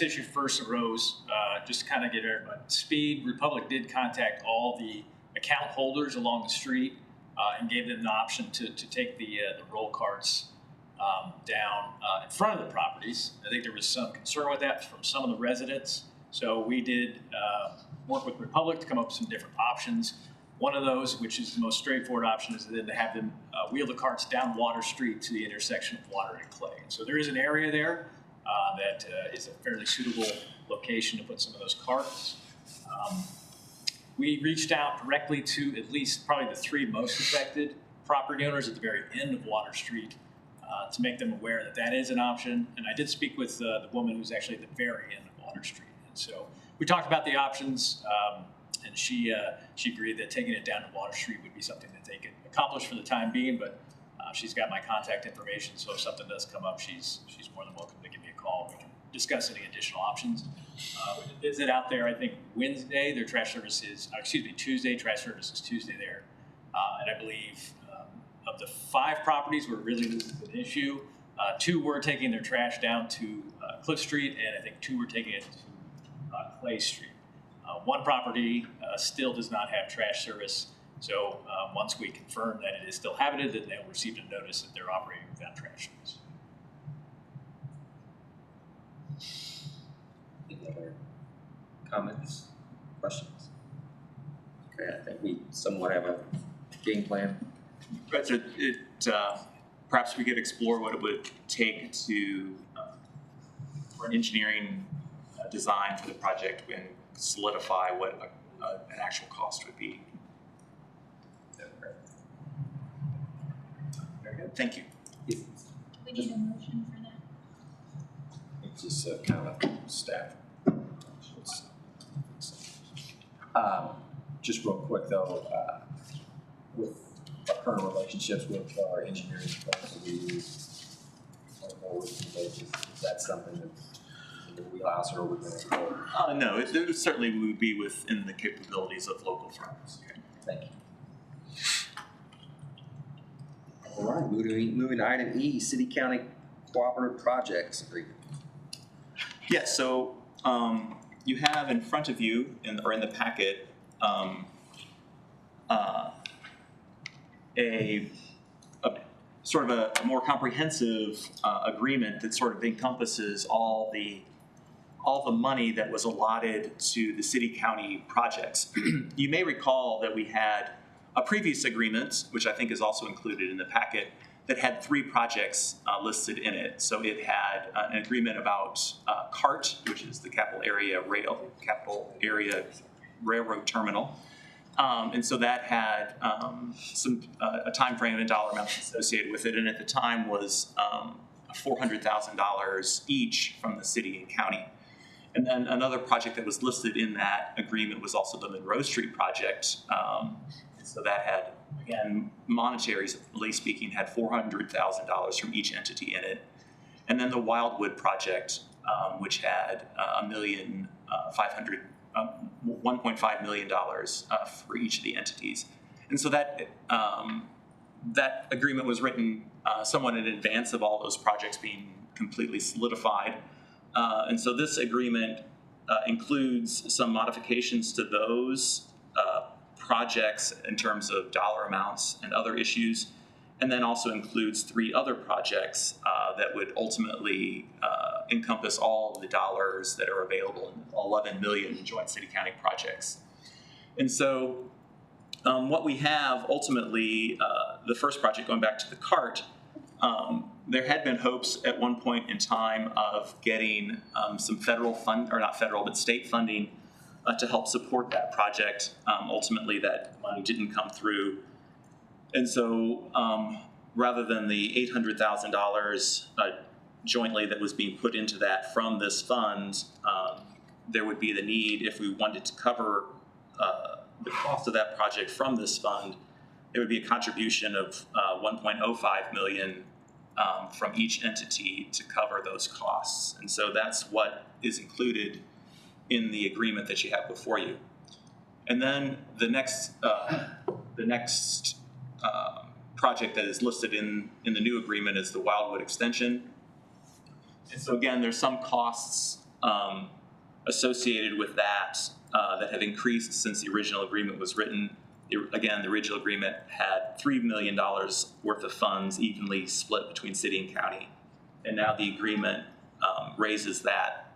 issue first arose, just to kind of get everybody up to speed, Republic did contact all the account holders along the street and gave them the option to take the roll carts down in front of the properties. I think there was some concern with that from some of the residents. So we did work with Republic to come up with some different options. One of those, which is the most straightforward option, is then to have them wheel the carts down Water Street to the intersection of Water and Clay. And so there is an area there that is a fairly suitable location to put some of those carts. We reached out directly to at least probably the 3 most affected property owners at the very end of Water Street to make them aware that that is an option. And I did speak with the woman who's actually at the very end of Water Street. And so we talked about the options, and she agreed that taking it down to Water Street would be something that they could accomplish for the time being, but she's got my contact information, so if something does come up, she's more than welcome to give me a call. We can discuss any additional options. We did visit out there, I think Wednesday, their trash service is, Tuesday, trash service is Tuesday there. And I believe of the 5 properties where really this is an issue, 2 were taking their trash down to Cliff Street, and I think 2 were taking it to Clay Street. 1 property still does not have trash service, so once we confirm that it is still habited, then they'll receive a notice that they're operating without trash service. Any other comments, questions? Okay, I think we somewhat have a game plan. Right, so perhaps we could explore what it would take to for an engineering design for the project and solidify what an actual cost would be. Very good, thank you. Do we need a motion for that? It's just kind of a staff. Just real quick though, with our current relationships with our engineering firms that we use on a more weekly basis, is that something that's in the wheelhouse, or are we going to? No, it certainly would be within the capabilities of local firms. Okay. Thank you. All right, moving to item E, City County Cooperative Projects Agreement. Yes, so you have in front of you, or in the packet, a sort of a more comprehensive agreement that sort of encompasses all the all the money that was allotted to the city-county projects. You may recall that we had a previous agreement, which I think is also included in the packet, that had 3 projects listed in it. So it had an agreement about CART, which is the Capital Area Railroad Terminal. And so that had a time frame and dollar amount associated with it, and at the time was $400,000 each from the city and county. And then another project that was listed in that agreement was also the Monroe Street project. So that had, again, monetarily speaking, had $400,000 from each entity in it. And then the Wildwood project, which had $1.5 million for each of the entities. And so that that agreement was written somewhat in advance of all those projects being completely solidified. And so this agreement includes some modifications to those projects in terms of dollar amounts and other issues, and then also includes 3 other projects that would ultimately encompass all of the dollars that are available in 11 million joint city-county projects. And so what we have ultimately, the first project, going back to the CART, there had been hopes at one point in time of getting some federal fund, or not federal, but state funding to help support that project. Ultimately, that money didn't come through. And so rather than the $800,000 jointly that was being put into that from this fund, there would be the need, if we wanted to cover the cost of that project from this fund, there would be a contribution of $1.05 million from each entity to cover those costs. And so that's what is included in the agreement that you have before you. And then the next project that is listed in the new agreement is the Wildwood extension. And so again, there's some costs associated with that that have increased since the original agreement was written. Again, the original agreement had $3 million worth of funds evenly split between city and county. And now the agreement raises that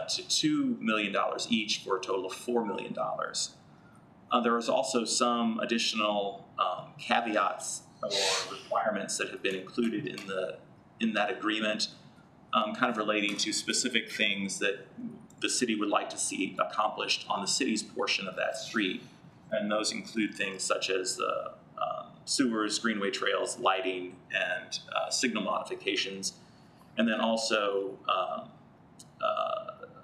to $2 million each for a total of $4 million. There is also some additional caveats or requirements that have been included in that agreement, kind of relating to specific things that the city would like to see accomplished on the city's portion of that street. And those include things such as the sewers, greenway trails, lighting, and signal modifications. And then also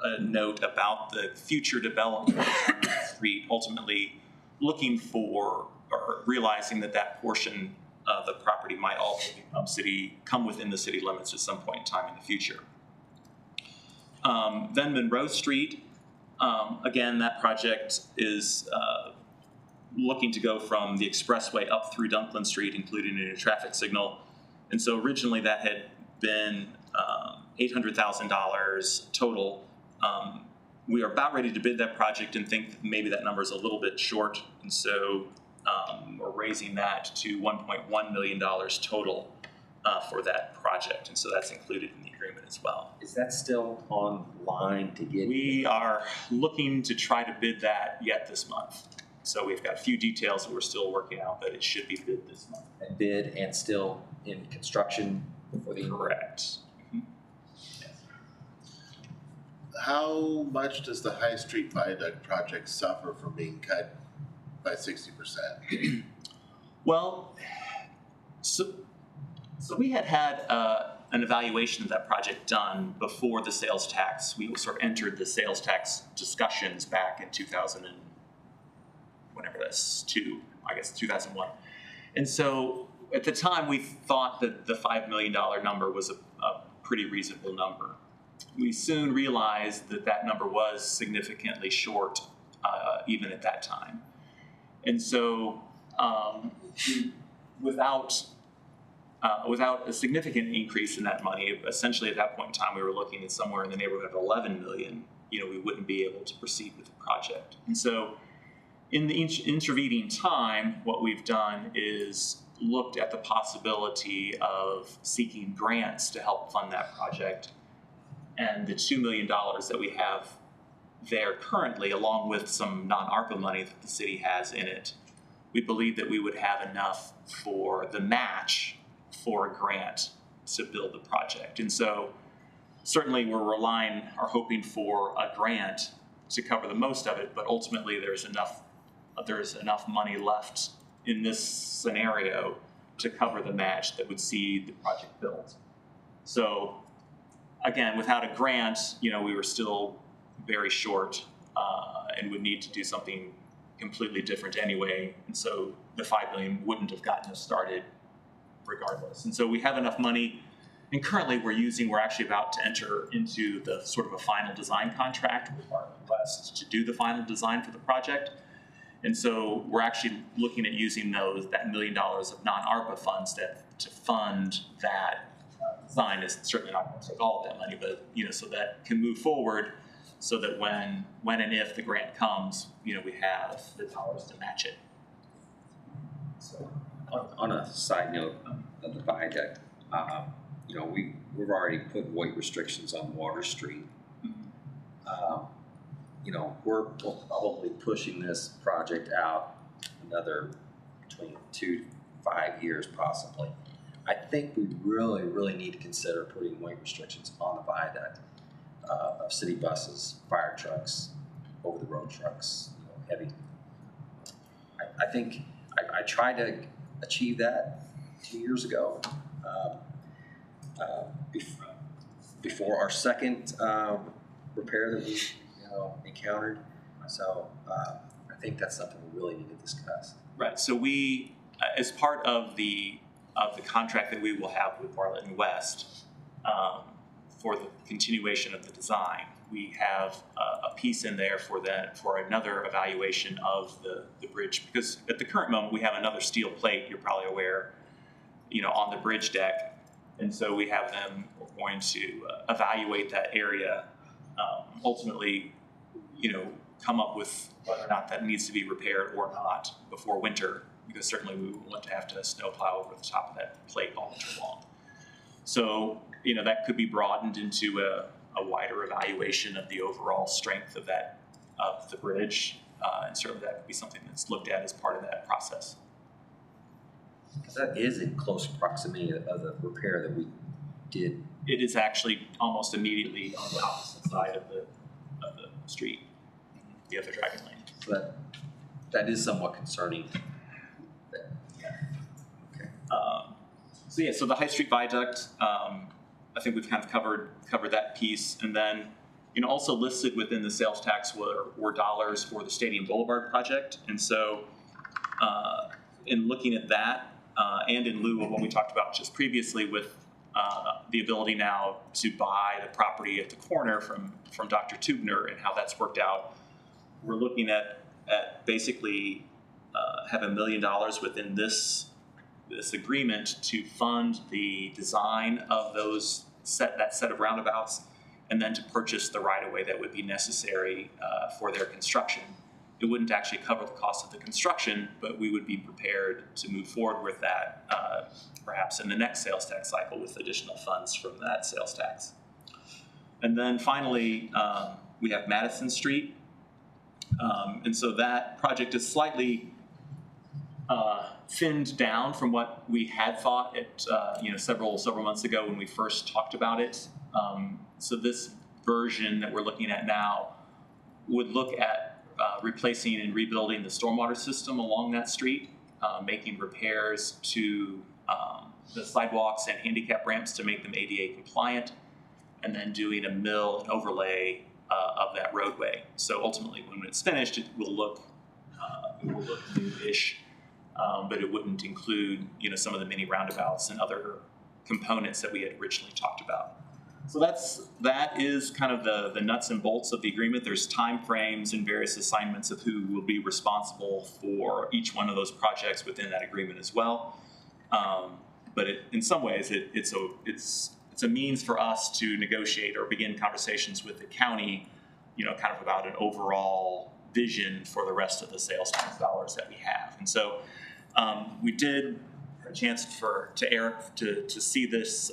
a note about the future development of the street, ultimately looking for or realizing that that portion of the property might also come within the city limits at some point in time in the future. Then Monroe Street, again, that project is looking to go from the expressway up through Dunklin Street, including a traffic signal. And so originally that had been $800,000 total. We are about ready to bid that project and think that maybe that number is a little bit short. And so we're raising that to $1.1 million total for that project. And so that's included in the agreement as well. Is that still online to get? We are looking to try to bid that yet this month. So we've got a few details that we're still working out, but it should be bid this month. And bid and still in construction for the. Correct. How much does the High Street Viaduct project suffer from being cut by 60%? Well, so we had an evaluation of that project done before the sales tax. We sort of entered the sales tax discussions back in 2001. And so at the time, we thought that the $5 million number was a pretty reasonable number. We soon realized that that number was significantly short, even at that time. And so without a significant increase in that money, essentially at that point in time, we were looking at somewhere in the neighborhood of 11 million, we wouldn't be able to proceed with the project. And so in the intervening time, what we've done is looked at the possibility of seeking grants to help fund that project. and the $2 million that we have there currently, along with some non-ARPA money that the city has in it, we believe that we would have enough for the match for a grant to build the project. And so certainly we're relying or hoping for a grant to cover the most of it, but ultimately there's enough money left in this scenario to cover the match that would see the project built. So again, without a grant, we were still very short and would need to do something completely different anyway. And so the $5 million wouldn't have gotten us started regardless. And so we have enough money, and currently we're actually about to enter into the sort of a final design contract with Bartlett West to do the final design for the project. And so we're actually looking at using that $1 million of non-ARPA funds to fund that design. Is certainly not going to take all of that money, but so that can move forward, so that when and if the grant comes, we have the dollars to match it. So on a side note of the viaduct, we've already put weight restrictions on Water Street. We're probably pushing this project out another between 2 to 5 years possibly. I think we really, really need to consider putting weight restrictions on the viaduct of city buses, fire trucks, over-the-road trucks, heavy. I think I tried to achieve that 2 years ago before our second repair that we encountered. So I think that's something we really need to discuss. Right. So we, as part of the contract that we will have with Bartlett and West for the continuation of the design, we have a piece in there for another evaluation of the bridge, because at the current moment we have another steel plate, you're probably aware, on the bridge deck, and so we have them going to evaluate that area, ultimately, come up with whether or not that needs to be repaired or not before winter, because certainly we would want to have to snowplow over the top of that plate all winter long. So, that could be broadened into a wider evaluation of the overall strength of the bridge, and certainly that could be something that's looked at as part of that process. That is in close proximity of the repair that we did. It is actually almost immediately on the opposite side of the street, the other driving lane. So that is somewhat concerning. Okay. So the High Street Viaduct, I think we've kind of covered that piece, and then also listed within the sales tax were dollars for the Stadium Boulevard project, and so in looking at that, and in lieu of what we talked about just previously with the ability now to buy the property at the corner from Dr. Tubner and how that's worked out, we're looking at basically have $1 million within this agreement to fund the design of that set of roundabouts, and then to purchase the right-of-way that would be necessary for their construction. It wouldn't actually cover the cost of the construction, but we would be prepared to move forward with that perhaps in the next sales tax cycle with additional funds from that sales tax. And then finally, we have Madison Street. And so that project is slightly thinned down from what we had thought several months ago when we first talked about it. So this version that we're looking at now would look at replacing and rebuilding the stormwater system along that street, making repairs to the sidewalks and handicap ramps to make them ADA compliant, and then doing a mill and overlay of that roadway. So ultimately, when it's finished, it will look new-ish, but it wouldn't include some of the mini roundabouts and other components that we had originally talked about. So that is kind of the nuts and bolts of the agreement. There's time frames and various assignments of who will be responsible for each one of those projects within that agreement as well. But in some ways, it's a means for us to negotiate or begin conversations with the county, kind of about an overall vision for the rest of the sales tax dollars that we have. And so we did a chance to Eric to see this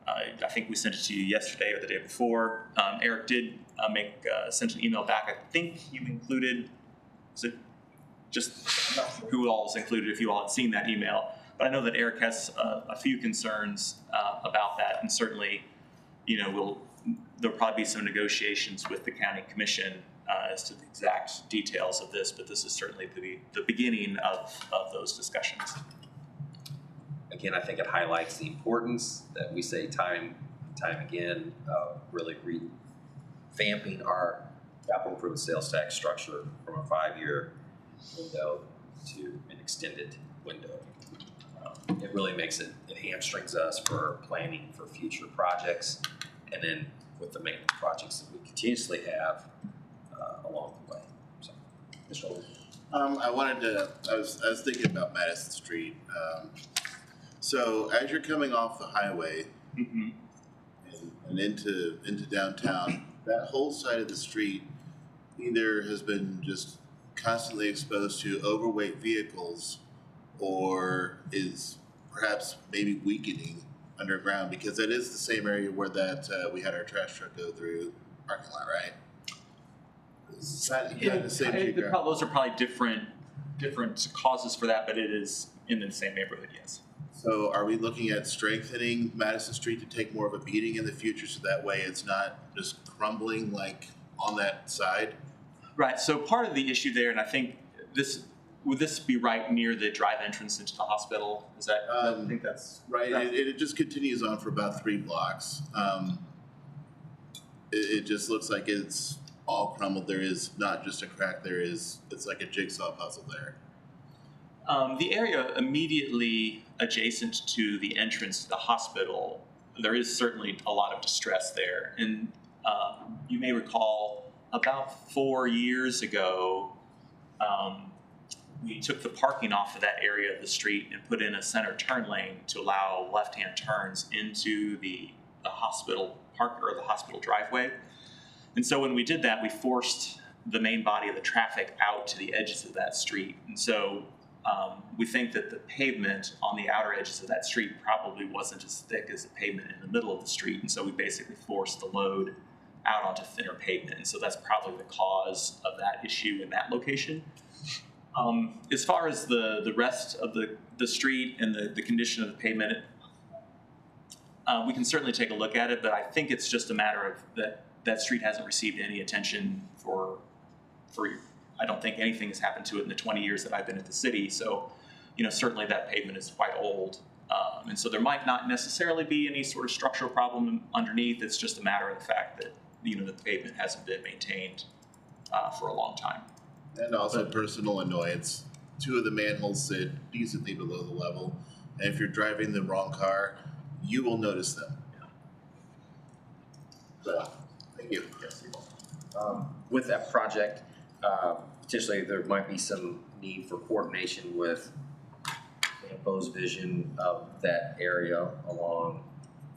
I think we sent it to you yesterday or the day before. Eric did sent an email back. I think you included, was it just, I'm not sure who all was included if you all had seen that email. But I know that Eric has a few concerns about that, and certainly, there'll probably be some negotiations with the county commission as to the exact details of this, but this is certainly the beginning of those discussions. Again, I think it highlights the importance that we say time and time again of really revamping our capital improvement sales tax structure from a 5-year window to an extended window. It really makes it hamstrings us for planning for future projects, and then with the maintenance projects that we continuously have along the way. So, Mr. Olin. I was thinking about Madison Street. So as you're coming off the highway and into downtown, that whole side of the street either has been just constantly exposed to overweight vehicles or is perhaps maybe weakening underground, because that is the same area where we had our trash truck go through parking lot, right? Is that the same geographic? Those are probably different causes for that, but it is in the same neighborhood, yes. So are we looking at strengthening Madison Street to take more of a beating in the future so that way it's not just crumbling like on that side? Right, so part of the issue there, and I think would this be right near the drive entrance into the hospital? Is that, I think that's right. It just continues on for about 3 blocks. It just looks like it's all crumbled. There is not just a crack, it's like a jigsaw puzzle there. The area immediately adjacent to the entrance to the hospital, there is certainly a lot of distress there. And you may recall about 4 years ago, we took the parking off of that area of the street and put in a center turn lane to allow left-hand turns into the hospital park or the hospital driveway. And so when we did that, we forced the main body of the traffic out to the edges of that street. And so we think that the pavement on the outer edges of that street probably wasn't as thick as the pavement in the middle of the street. And so we basically forced the load out onto thinner pavement. And so that's probably the cause of that issue in that location. As far as the rest of the street and the condition of the pavement, we can certainly take a look at it, but I think it's just a matter of that street hasn't received any attention for I don't think anything has happened to it in the 20 years that I've been at the city. So, certainly that pavement is quite old. And so there might not necessarily be any sort of structural problem underneath. It's just a matter of the fact that, the pavement hasn't been maintained for a long time. And also personal annoyance. 2 of the manholes sit decently below the level. And if you're driving the wrong car, you will notice them. So, thank you. Yes, you're welcome. With that project, potentially there might be some need for coordination with Bo's vision of that area along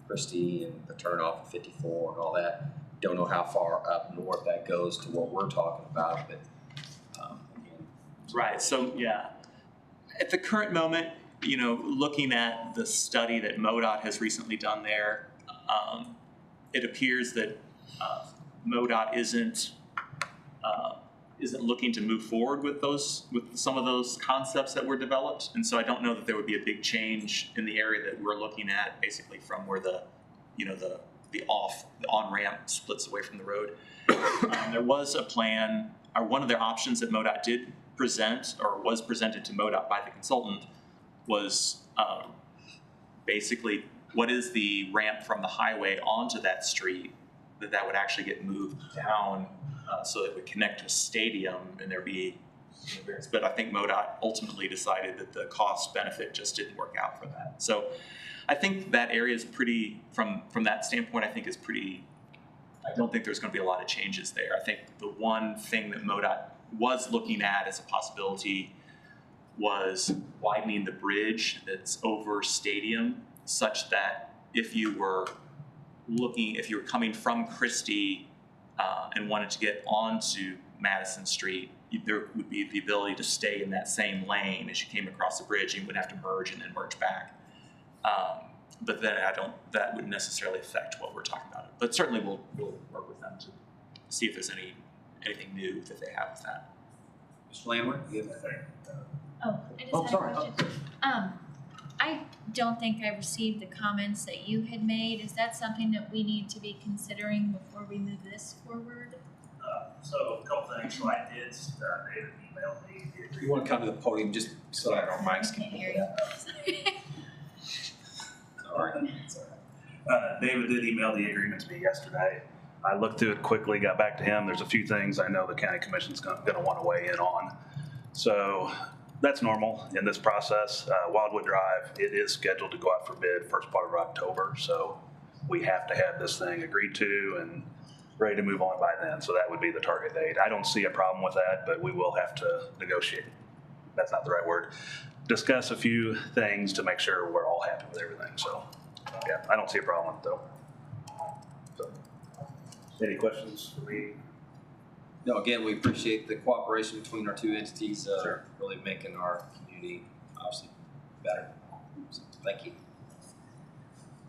Christie and the turnoff of 54 and all that. Don't know how far up north that goes to what we're talking about, but again. Right, so yeah, at the current moment, looking at the study that MoDOT has recently done there, it appears that MoDOT isn't looking to move forward with some of those concepts that were developed, and so I don't know that there would be a big change in the area that we're looking at, basically from where the on-ramp splits away from the road. There was a plan, or one of their options that MoDOT did present, or was presented to MoDOT by the consultant, was basically what is the ramp from the highway onto that street that would actually get moved down so that it would connect to a stadium and there'd be various, but I think MoDOT ultimately decided that the cost benefit just didn't work out for that. So I think that area is pretty, from that standpoint, I think is pretty, I don't think there's going to be a lot of changes there. I think the one thing that MoDOT was looking at as a possibility was widening the bridge that's over Stadium, such that if you were coming from Christie and wanted to get onto Madison Street, there would be the ability to stay in that same lane as you came across the bridge. You wouldn't have to merge and then merge back. But then that wouldn't necessarily affect what we're talking about. But certainly we'll work with them to see if there's anything new that they have with that. Mr. Landwehr, you have Oh, I just Oh, had sorry. a question. I don't think I received the comments that you had made. Is that something that we need to be considering before we move this forward? So a couple things. So I did, David emailed me. You want to come to the podium just so that our mics I can. can't hear you. Sorry. David did email the agreement to me yesterday. I looked through it quickly, got back to him. There's a few things I know the county commission's going to want to weigh in on. So that's normal in this process. Wildwood Drive, it is scheduled to go out for bid first part of October. So we have to have this thing agreed to and ready to move on by then. So that would be the target date. I don't see a problem with that, but we will have to negotiate. That's not the right word. Discuss a few things to make sure we're all happy with everything. So yeah, I don't see a problem with it though. So, any questions for me? No, again, we appreciate the cooperation between our two entities, really making our community obviously better. So, thank you.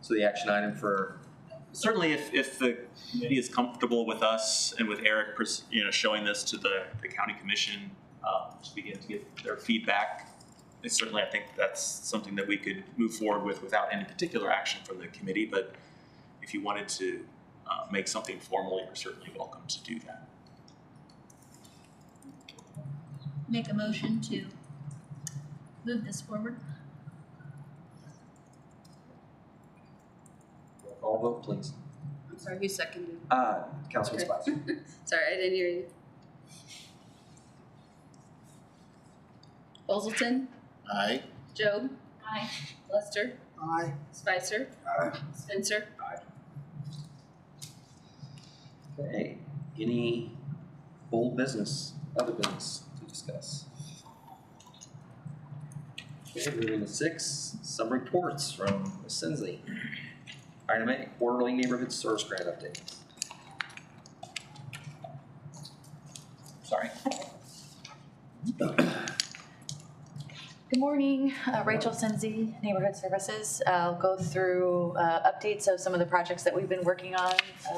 So the action item for, Certainly if the committee is comfortable with us and with Eric, showing this to the county commission, to begin to get their feedback, certainly I think that's something that we could move forward with without any particular action from the committee. But if you wanted to make something formal, you're certainly welcome to do that. Make a motion to move this forward. Call vote, please. I'm sorry, who seconded? Councilman Okay. Spicer. Sorry, I didn't hear you. Oselton, Aye. Job, Aye. Lester, Aye. Spicer, Spencer. Okay, any old business, other business to discuss? Okay, moving to 6, some reports from Ms. Sensley. Item 8, quarterly neighborhood service grant update. Sorry. Good morning, Rachel Sinzi, Neighborhood Services. I'll go through updates of some of the projects that we've been working on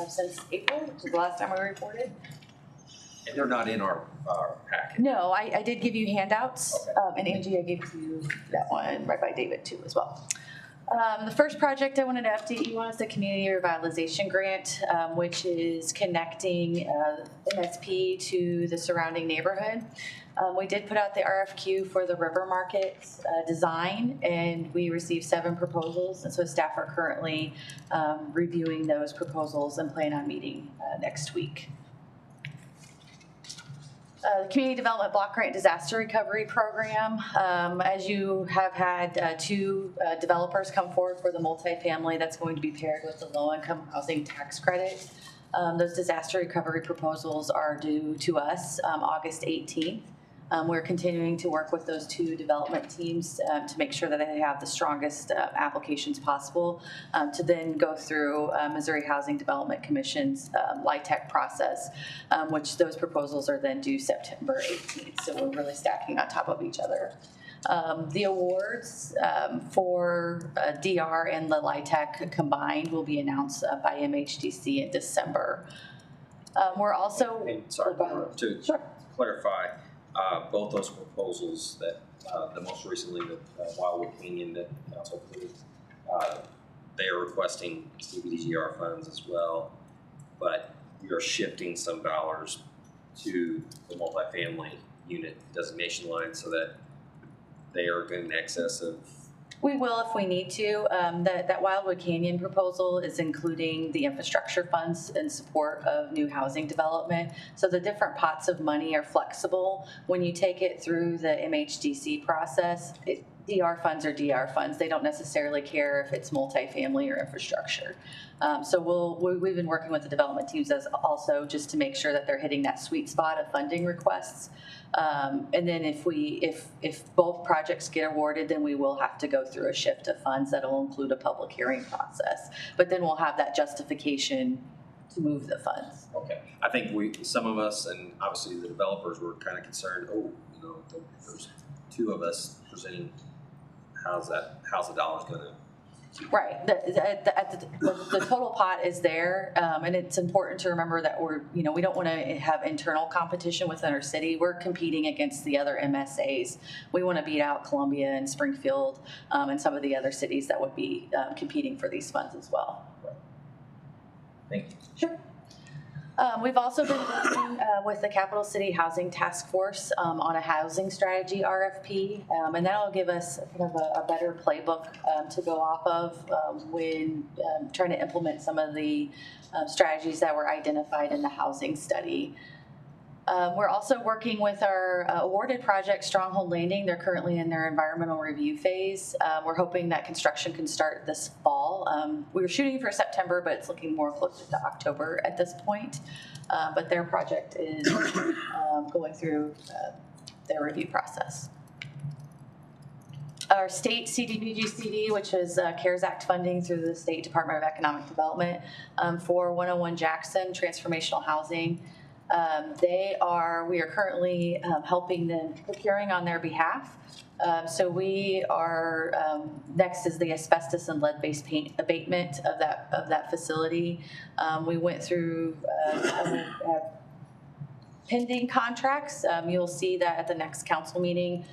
since April, which is the last time we reported. And they're not in our packet. No, I did give you handouts, Okay. and Angie, I gave you that one right by David too as well. The first project I wanted to update you on is the Community Revitalization Grant, which is connecting MSP to the surrounding neighborhood. We did put out the RFQ for the River Market design, and we received 7 proposals, and so staff are currently reviewing those proposals and plan on meeting next week. The Community Development Block Grant Disaster Recovery Program, as you have had 2 developers come forward for the multifamily that's going to be paired with the low-income housing tax credit. Those disaster recovery proposals are due to us August 18th. We're continuing to work with those 2 development teams to make sure that they have the strongest applications possible to then go through Missouri Housing Development Commission's LIHTC process, which those proposals are then due September 18th. So we're really stacking on top of each other. The awards for DR and the LIHTC combined will be announced by MHDC in December. We're also... And sorry, to Sure. clarify, both those proposals that, the most recently, the Wildwood Canyon that council approved, they are requesting CBDGR funds as well, but we are shifting some dollars to the multifamily unit designation line so that they are in excess of. We will if we need to. That Wildwood Canyon proposal is including the infrastructure funds in support of new housing development. So the different pots of money are flexible. When you take it through the MHDC process, DR funds are DR funds. They don't necessarily care if it's multifamily or infrastructure. So we've been working with the development teams as also just to make sure that they're hitting that sweet spot of funding requests. And then if both projects get awarded, then we will have to go through a shift of funds that'll include a public hearing process. But then we'll have that justification to move the funds. Okay, I think some of us, and obviously the developers, were kind of concerned. There's 2 of us presenting. How's the dollars going to Right, the total pot is there, and it's important to remember that we don't want to have internal competition within our city. We're competing against the other MSAs. We want to beat out Columbia and Springfield, and some of the other cities that would be competing for these funds as well. Thank you. Sure. We've also been working with the Capital City Housing Task Force on a housing strategy RFP, and that'll give us kind of a better playbook to go off of when trying to implement some of the strategies that were identified in the housing study. We're also working with our awarded project, Stronghold Landing. They're currently in their environmental review phase. We're hoping that construction can start this fall. We were shooting for September, but it's looking more closer to October at this point. But their project is going through their review process. Our state CDBG-CD, which is CARES Act funding through the State Department of Economic Development for 101 Jackson Transformational Housing. We are currently helping them procuring on their behalf. So we are, next is the asbestos and lead-based paint abatement of that facility. We went through pending contracts. You'll see that at the next council meeting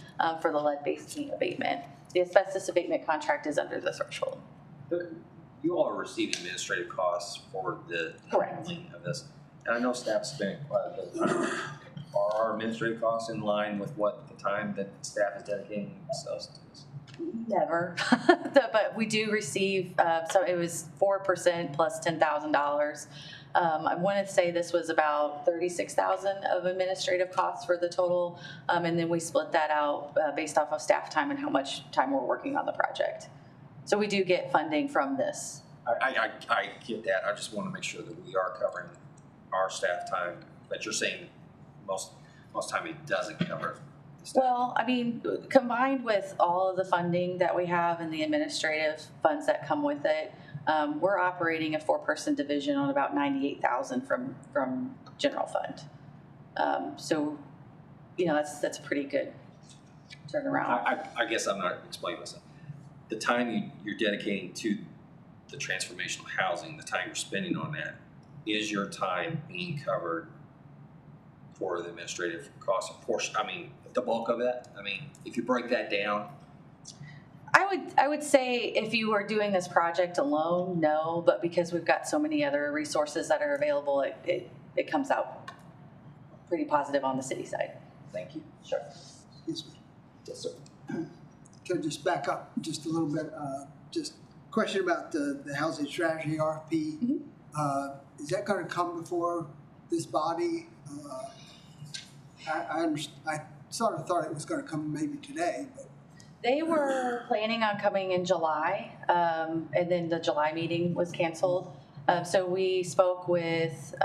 for the lead-based paint abatement. The asbestos abatement contract is under the threshold. You all are receiving administrative costs for the handling of this. And I know staff spent quite a bit of time. Are our administrative costs in line with what the time that staff is dedicating themselves to this? Never, but we do receive, so it was 4% plus $10,000. I want to say this was about $36,000 of administrative costs for the total, and then we split that out based off of staff time and how much time we're working on the project. So we do get funding from this. I get that. I just want to make sure that we are covering our staff time, but you're saying most time it doesn't cover the staff. Well, I mean, combined with all of the funding that we have and the administrative funds that come with it, we're operating a 4-person division on about $98,000 from general fund. So, that's a pretty good turnaround. I guess I'm not explaining myself. The time you're dedicating to the transformational housing, the time you're spending on that, is your time being covered for the administrative cost portion? I mean, the bulk of that? I mean, if you break that down? I would say if you were doing this project alone, no, but because we've got so many other resources that are available, it comes out pretty positive on the city side. Thank you. Sure. Excuse me. Yes, sir. Can I just back up just a little bit? Just a question about the housing strategy RFP. Mm-hmm. Is that going to come before this body? I sort of thought it was going to come maybe today, but they were planning on coming in July, and then the July meeting was canceled. So we spoke with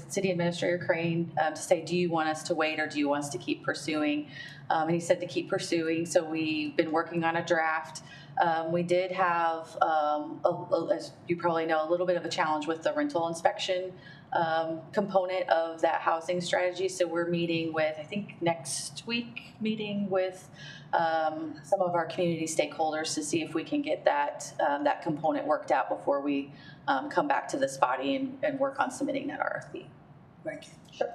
City Administrator Crane to say, do you want us to wait or do you want us to keep pursuing? And he said to keep pursuing. So we've been working on a draft. We did have, as you probably know, a little bit of a challenge with the rental inspection component of that housing strategy. So we're meeting with, I think next week, with some of our community stakeholders to see if we can get that component worked out before we come back to this body and work on submitting that RFP. Thank you. Sure.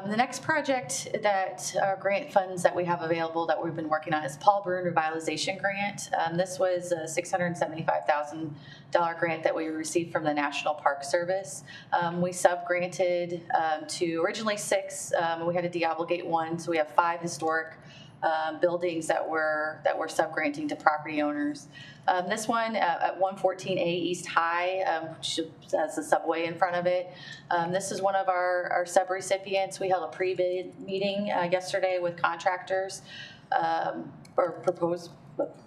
The next project that grant funds that we have available that we've been working on is Paul Bruin Revitalization Grant. This was a $675,000 grant that we received from the National Park Service. We sub-granted to originally 6. We had to deobligate 1, so we have 5 historic buildings that we're sub-granting to property owners. This one at 114A East High, which has the subway in front of it. This is one of our sub-recipients. We held a pre-bid meeting yesterday with contractors or proposed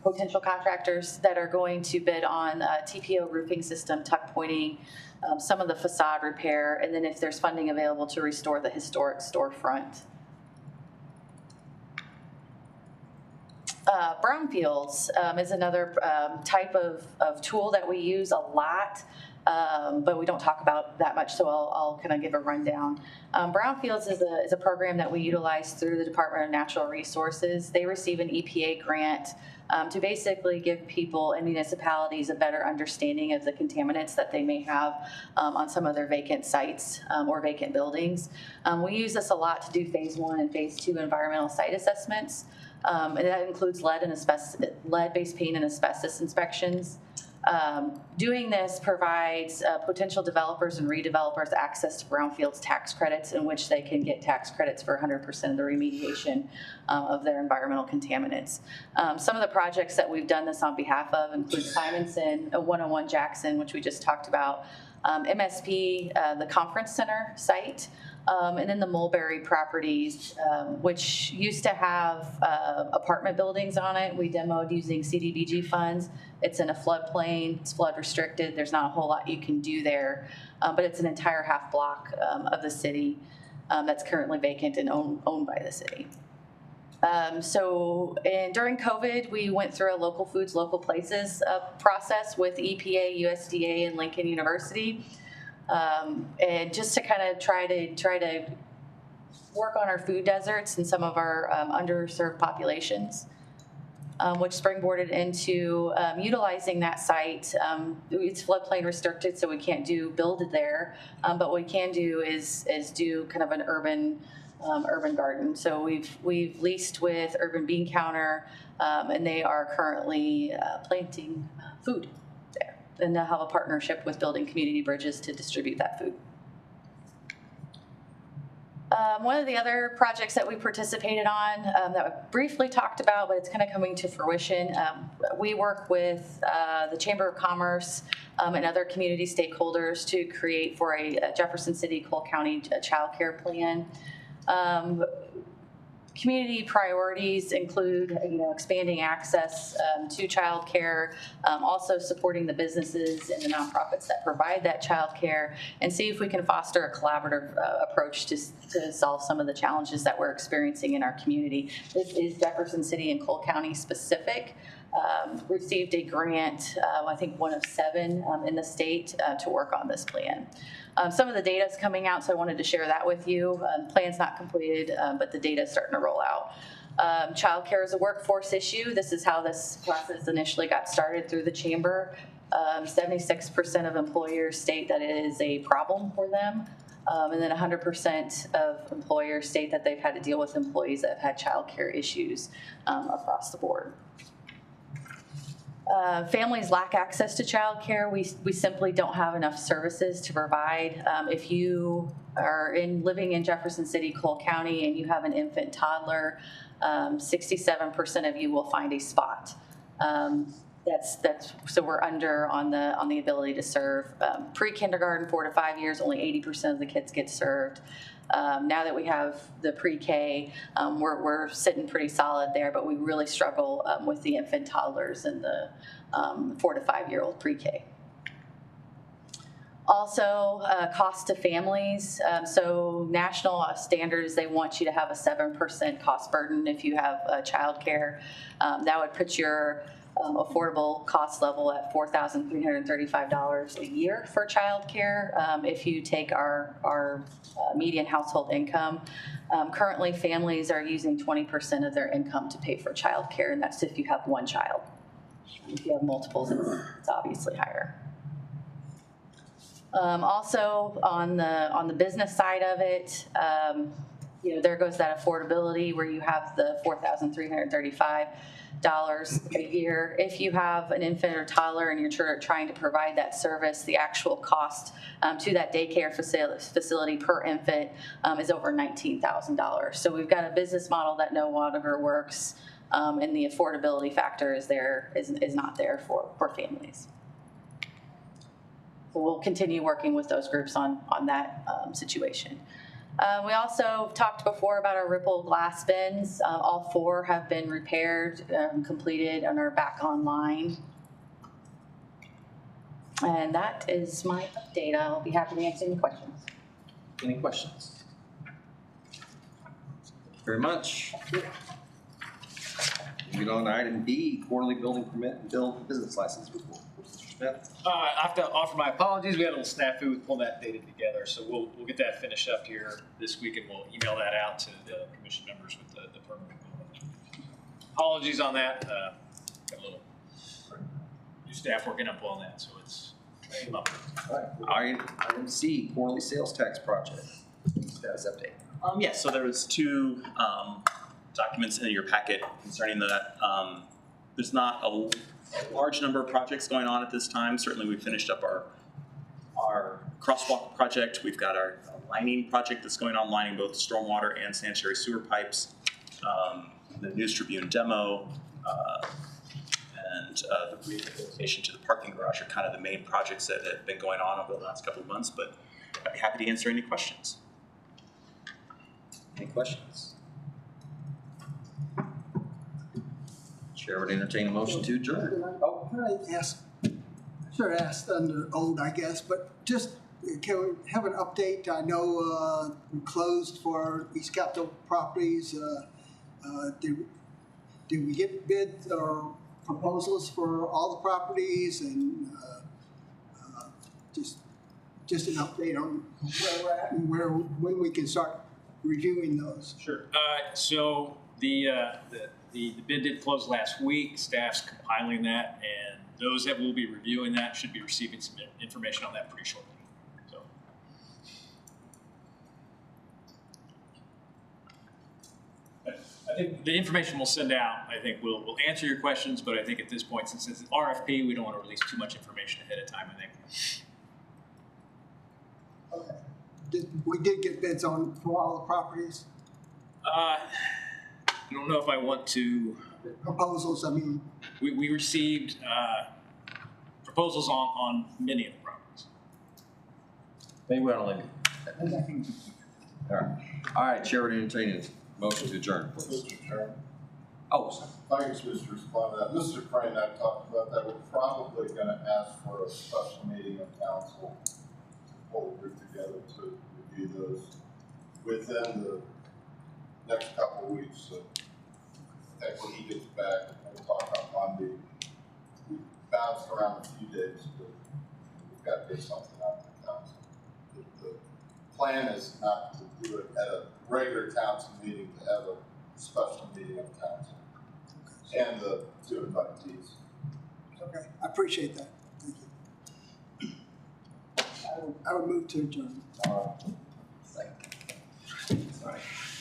potential contractors that are going to bid on TPO roofing system, tuck pointing, some of the facade repair, and then if there's funding available to restore the historic storefront. Brownfields is another type of tool that we use a lot. but we don't talk about that much, so I'll kind of give a rundown. Brownfields is a program that we utilize through the Department of Natural Resources. They receive an EPA grant to basically give people and municipalities a better understanding of the contaminants that they may have on some of their vacant sites or vacant buildings. We use this a lot to do phase 1 and phase 2 environmental site assessments, and that includes lead-based paint and asbestos inspections. Doing this provides potential developers and redevelopers access to brownfields tax credits, in which they can get tax credits for 100% of the remediation of their environmental contaminants. Some of the projects that we've done this on behalf of include Simonson, 101 Jackson, which we just talked about, MSP, the Conference Center site, and then the Mulberry properties, which used to have apartment buildings on it. We demoed using CDBG funds. It's in a floodplain, it's flood restricted. There's not a whole lot you can do there, but it's an entire half block of the city that's currently vacant and owned by the city. During COVID, we went through a local foods, local places process with EPA, USDA, and Lincoln University. And just to kind of try to work on our food deserts and some of our underserved populations, which springboarded into utilizing that site. It's floodplain restricted, so we can't build it there, but what we can do is do kind of an urban garden. So we've leased with Urban Bean Counter, and they are currently planting food there, and they'll have a partnership with Building Community Bridges to distribute that food. One of the other projects that we participated on that we briefly talked about, but it's kind of coming to fruition, we work with the Chamber of Commerce and other community stakeholders to create for a Jefferson City, Cole County child care plan. Community priorities include, expanding access to child care, also supporting the businesses and the nonprofits that provide that child care, and see if we can foster a collaborative approach to solve some of the challenges that we're experiencing in our community. This is Jefferson City and Cole County specific. Received a grant, I think one of 7 in the state, to work on this plan. Some of the data is coming out, so I wanted to share that with you. Plan's not completed, but the data is starting to roll out. Childcare is a workforce issue. This is how this process initially got started through the chamber. 76% of employers state that it is a problem for them. And then 100% of employers state that they've had to deal with employees that have had childcare issues across the board. Families lack access to childcare. We simply don't have enough services to provide. If you are living in Jefferson City, Cole County, and you have an infant toddler, 67% of you will find a spot. So we're under on the ability to serve. Pre-kindergarten, 4 to 5 years, only 80% of the kids get served. Now that we have the pre-K, we're sitting pretty solid there, but we really struggle with the infant toddlers and the 4 to 5 year old pre-K. Also, cost to families. So national standards, they want you to have a 7% cost burden if you have childcare. That would put your affordable cost level at $4,335 a year for childcare. If you take our median household income, currently families are using 20% of their income to pay for childcare, and that's if you have one child. If you have multiples, it's obviously higher. Also, on the business side of it, there goes that affordability where you have the $4,335 a year. If you have an infant or toddler and you're trying to provide that service, the actual cost to that daycare facility per infant is over $19,000. So we've got a business model that no longer works, and the affordability factor is not there for families. So we'll continue working with those groups on that situation. We also talked before about our Ripple glass bins. All 4 have been repaired, completed, and are back online. And that is my update. I'll be happy to answer any questions. Any questions? Thank you very much. Moving on to item B, quarterly building permit and business license report. Mr. Smith? I have to offer my apologies. We had a little snafu with pulling that data together, so we'll get that finished up here this week, and we'll email that out to the commission members with the permanent building. Apologies on that. Got a little new staff working up on that, so it's came up. All right. Item C, quarterly sales tax project. Status update. Yes, so there was two documents in your packet concerning that. There's not a large number of projects going on at this time. Certainly we finished up our crosswalk project. We've got our lining project that's going on, lining both stormwater and sanitary sewer pipes. The News Tribune demo and the rehabilitation to the parking garage are kind of the main projects that have been going on over the last couple of months, but I'd be happy to answer any questions. Any questions? Chair would entertain a motion to adjourn. Oh, can I ask, I should have asked under old, I guess, but just, can we have an update? I know we closed for East Capitol Properties. Did we get bids or proposals for all the properties, and just an update on where we're at and when we can start reviewing those? Sure. So the bid did close last week. Staff's compiling that, and those that will be reviewing that should be receiving some information on that pretty shortly. So. I think the information we'll send out, I think we'll answer your questions, but I think at this point, since it's an RFP, we don't want to release too much information ahead of time, I think. Okay. We did get bids on for all the properties? I don't know if I want to. Proposals, I mean. We received proposals on many of the properties. Maybe we don't leave it. All right, Chair would entertain a motion to adjourn, please. Mr. Chairman. Oh, sorry. I guess we should respond to that. Mr. Crane and I talked about that. We're probably going to ask for a special meeting of council to pull the group together to review those within the next couple of weeks. So I think when he gets back, we'll talk on Monday. We bounced around a few days, but we've got to get something out of the council. The plan is not to do it at a regular council meeting, to have a special meeting of council and the two invitees. Okay, I appreciate that. Thank you. I would move to adjourn. Sorry.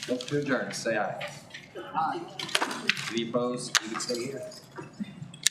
Motion to adjourn, say aye. Aye. Any opposed? You can stay here.